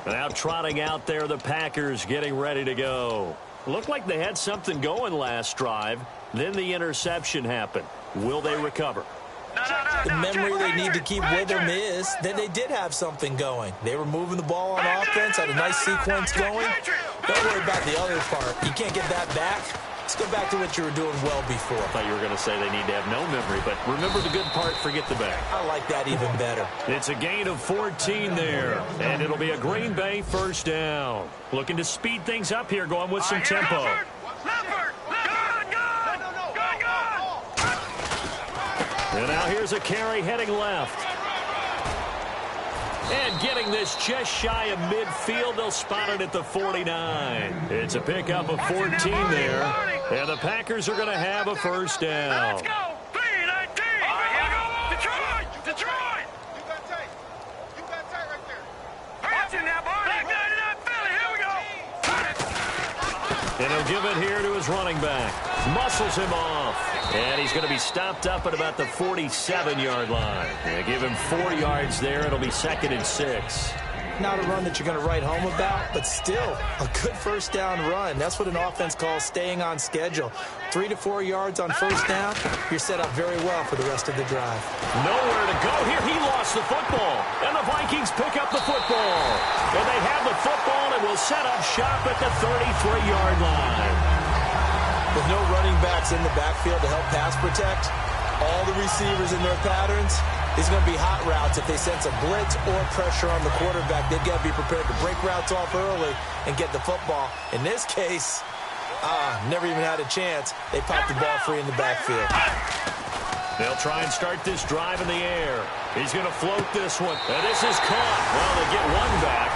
Now trotting out there, the Packers getting ready to go. Looked like they had something going last drive. Then the interception happened. Will they recover? The memory they need to keep with them is that they did have something going. They were moving the ball on offense, had a nice sequence going. Don't worry about the other part. You can't get that back. Let's go back to what you were doing well before. I thought you were going to say they need to have no memory, but remember the good part, forget the bad. I like that even better. It's a gain of 14 there, and it'll be a Green Bay 1st down. Looking to speed things up here, going with some tempo. And now here's a carry heading left. And getting this just shy of midfield, they'll spot it at the 49. It's a pickup of 14 there. And the Packers are going to have a 1st down. Let's go. 3-19. Here we go. Detroit. Detroit. You got tight. You got tight right there. Watch it now, boy. Back 99 Philly. Here we go. And he'll give it here to his running back. Muscles him off. And he's going to be stopped up at about the 47-yard line. Give him 4 yards there. It'll be 2nd and 6. Not a run that you're going to write home about, but still a good first down run. That's what an offense calls staying on schedule. 3 to 4 yards on first down, you're set up very well for the rest of the drive. Nowhere to go here. He lost the football. And the Vikings pick up the football. And they have the football and will set up shop at the 33-yard line. With no running backs in the backfield to help pass protect, all the receivers in their patterns, these are going to be hot routes. If they sense a blitz or pressure on the quarterback, they've got to be prepared to break routes off early and get the football. In this case, never even had a chance. They popped the ball free in the backfield. They'll try and start this drive in the air. He's going to float this one. And this is caught. Well, they get one back.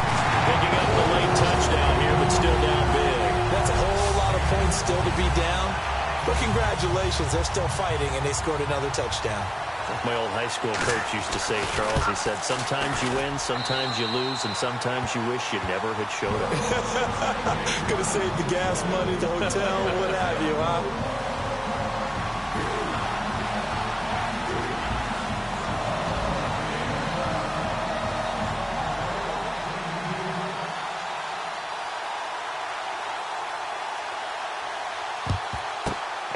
Picking up the late touchdown here, but still down big. That's a whole lot of points still to be down. But congratulations, they're still fighting, and they scored another touchdown. Like my old high school coach used to say, Charles, he said, sometimes you win, sometimes you lose, and sometimes you wish you never had showed up. Could have saved the gas money, the hotel, what have you, huh?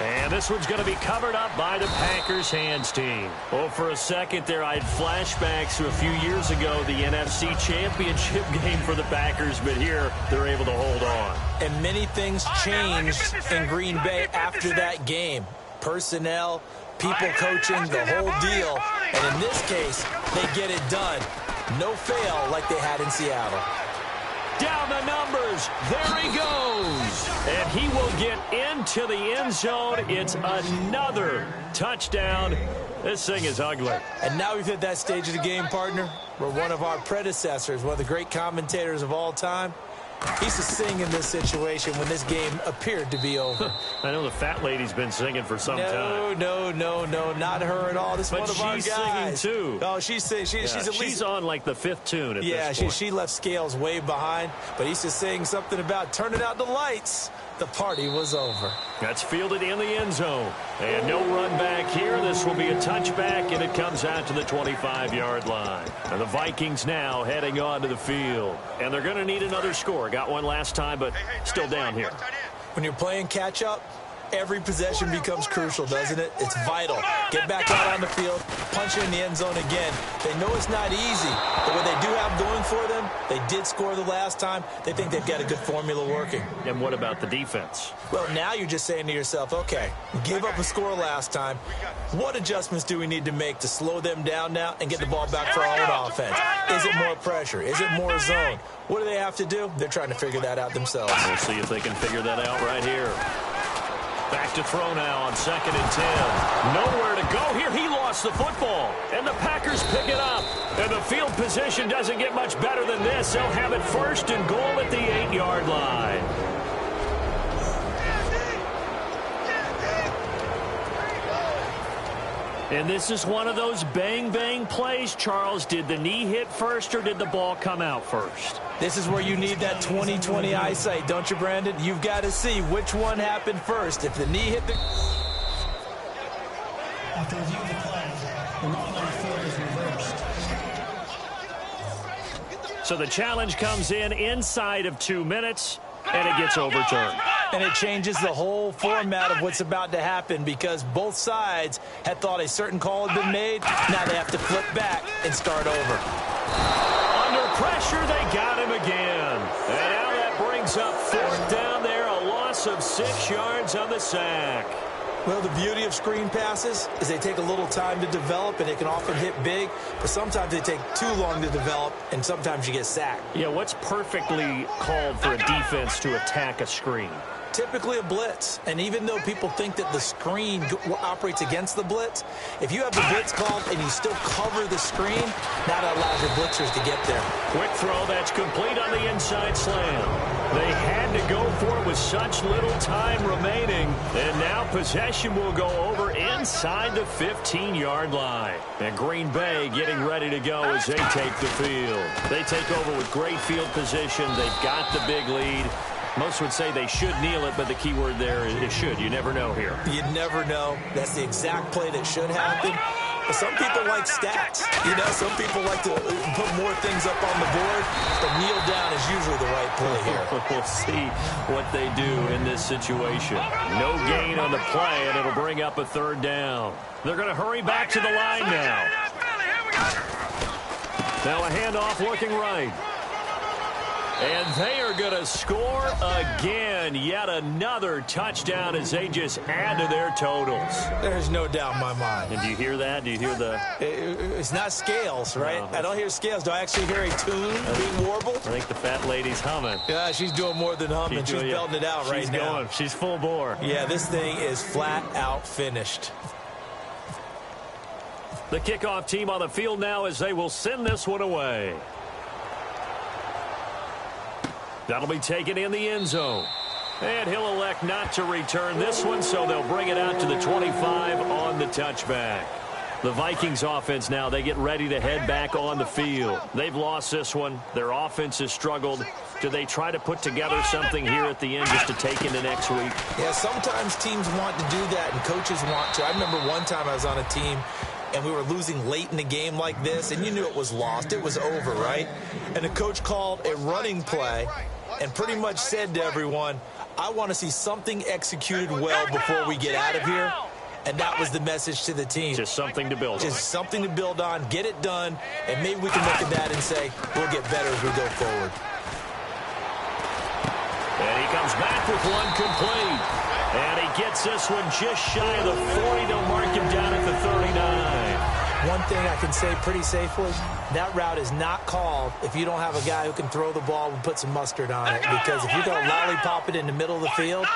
And this one's going to be covered up by the Packers hands team. Oh, for a second there, I had flashbacks to a few years ago, the NFC Championship game for the Packers, but here they're able to hold on. And many things changed in Green Bay after that game. Personnel, people coaching, the whole deal. And in this case, they get it done. No fail like they had in Seattle. Down the numbers. There he goes. And he will get into the end zone. It's another touchdown. This thing is ugly. And now we've hit that stage of the game, partner, where one of our predecessors, one of the great commentators of all time, he used to sing in this situation when this game appeared to be over. I know the fat lady's been singing for some time. No, not her at all. This is one of our guys. But she's singing, too. Oh, she's at least... She's on, like, the 5th tune at this point. She left Scales way behind, but he used to sing something about turning out the lights. The party was over. That's fielded in the end zone. And no run back here. This will be a touchback, and it comes out to the 25-yard line. And the Vikings now heading onto the field. And they're going to need another score. Got one last time, but still down here. When you're playing catch-up, every possession becomes crucial, doesn't it? It's vital. Get back out on the field, punch it in the end zone again. They know it's not easy, but what they do have going for them, they did score the last time. They think they've got a good formula working. And what about the defense? Well, now you're just saying to yourself, okay, we gave up a score last time. What adjustments do we need to make to slow them down now and get the ball back for our own offense? Is it more pressure? Is it more zone? What do they have to do? They're trying to figure that out themselves. We'll see if they can figure that out right here. Back to throw now on 2nd and 10. Nowhere to go here. He lost the football. And the Packers pick it up. And the field position doesn't get much better than this. They'll have it 1st and goal at the 8-yard line. And this is one of those bang-bang plays, Charles. Did the knee hit first or did the ball come out first? This is where you need that 20/20 eyesight, don't you, Brandon? You've got to see which one happened first. If the knee hit the... After review of the play, the ruling on the field is reversed. So the challenge comes in inside of 2 minutes, and it gets overturned. And it changes the whole format of what's about to happen because both sides had thought a certain call had been made. Now they have to flip back and start over. Under pressure, they got him again. And now that brings up 4th down there, a loss of 6 yards on the sack. Well, the beauty of screen passes is they take a little time to develop, and they can often hit big, but sometimes they take too long to develop, and sometimes you get sacked. Yeah, what's perfectly called for a defense to attack a screen? Typically a blitz, and even though people think that the screen operates against the blitz, if you have the blitz called and you still cover the screen, that allows your blitzers to get there. Quick throw, that's complete on the inside slam. They had to go for it with such little time remaining, and now possession will go over inside the 15-yard line. And Green Bay getting ready to go as they take the field. They take over with great field position. They've got the big lead. Most would say they should kneel it, but the key word there is should. You never know here. You never know. That's the exact play that should happen. But some people like stats. You know, some people like to put more things up on the board. But kneel down is usually the right play here. We'll see what they do in this situation. No gain on the play, and it'll bring up a third down. They're going to hurry back to the line now. Now a handoff looking right. And they are going to score again. Yet another touchdown as they just add to their totals. There's no doubt in my mind. And do you hear that? Do you hear the... It's not scales, right? No, I don't hear scales. Do I actually hear a tune being warbled? I think the fat lady's humming. Yeah, she's doing more than humming. She's belting it out right now. Going. She's full bore. Yeah, this thing is flat out finished. The kickoff team on the field now as they will send this one away. That'll be taken in the end zone. And he'll elect not to return this one, so they'll bring it out to the 25 on the touchback. The Vikings offense now, they get ready to head back on the field. They've lost this one. Their offense has struggled. Do they try to put together something here at the end just to take into next week? Yeah, sometimes teams want to do that, and coaches want to. I remember one time I was on a team, and we were losing late in the game like this, and you knew it was lost. It was over, right? And the coach called a running play and pretty much said to everyone, I want to see something executed well before we get out of here. And that was the message to the team. Just something to build on. Just something to build on, get it done, and maybe we can look at that and say, we'll get better as we go forward. And he comes back with one complete. And he gets this one just shy of the 40. They'll mark him down at the 39. One thing I can say pretty safely, that route is not called if you don't have a guy who can throw the ball and put some mustard on it. Because if you're going to lollipop it in the middle of the field,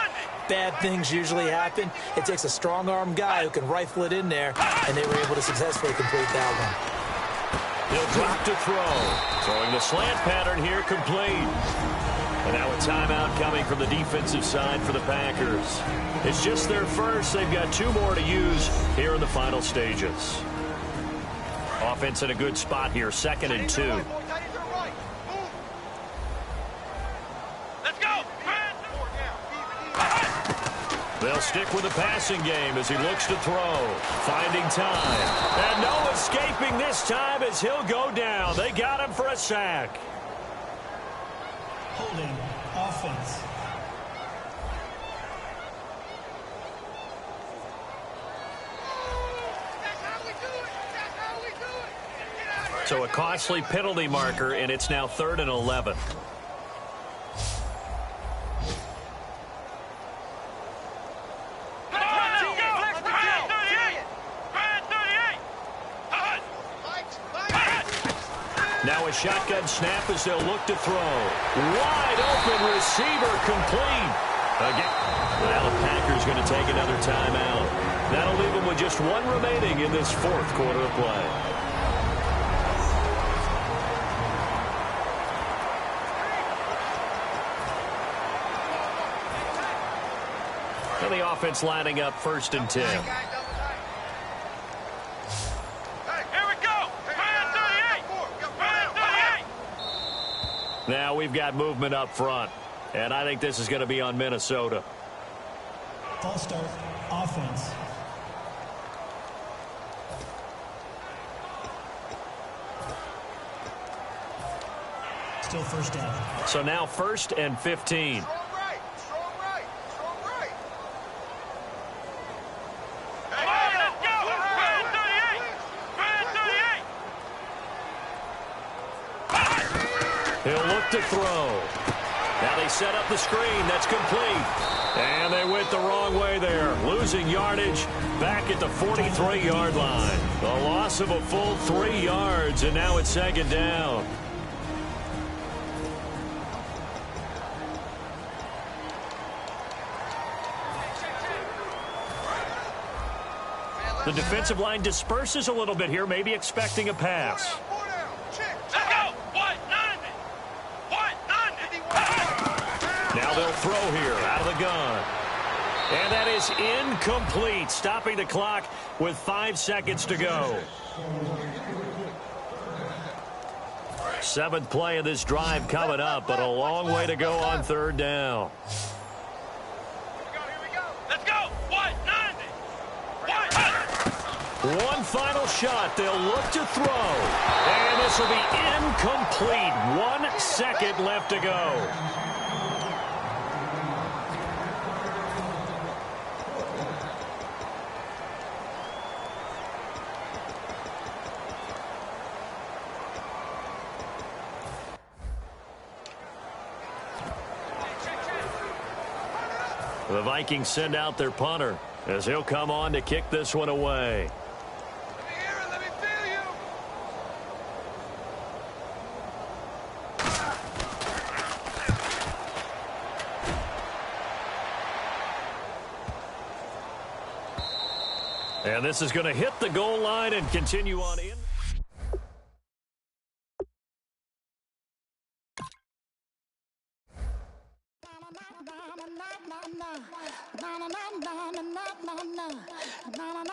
bad things usually happen. It takes a strong-arm guy who can rifle it in there, and they were able to successfully complete that one. He'll drop to throw. Throwing the slant pattern here, complete. And now a timeout coming from the defensive side for the Packers. It's just their first. They've got two more to use here in the final stages. Offense in a good spot here, 2nd and 2. Let's go. They'll stick with the passing game as he looks to throw. Finding time. And no escaping this time as he'll go down. They got him for a sack. Holding offense. So a costly penalty marker, and it's now 3rd and 11. Now a shotgun snap as they'll look to throw. Wide open receiver, complete. Again. Well, the Packers going to take another timeout. That'll leave them with just one remaining in this 4th quarter of play. And the offense lining up 1st and 10. Here we go. 38. Now we've got movement up front. And I think this is going to be on Minnesota. False start offense. Still first down. So now 1st and 15. He'll look to throw. Now they set up the screen. That's complete. And they went the wrong way there. Losing yardage back at the 43-yard line. The loss of a full 3 yards, and now it's 2nd down. The defensive line disperses a little bit here, maybe expecting a pass. Now they'll throw here out of the gun. And that is incomplete, stopping the clock with 5 seconds to go. Seventh play of this drive coming up, but a long way to go on third down. Here we go. Let's go. 190. One final shot. They'll look to throw. And this will be incomplete. 1 second left to go. The Vikings send out their punter as he'll come on to kick this one away. Let me hear it. Let me feel you. And this is going to hit the goal line and continue on in. Na na na na na na na na na na na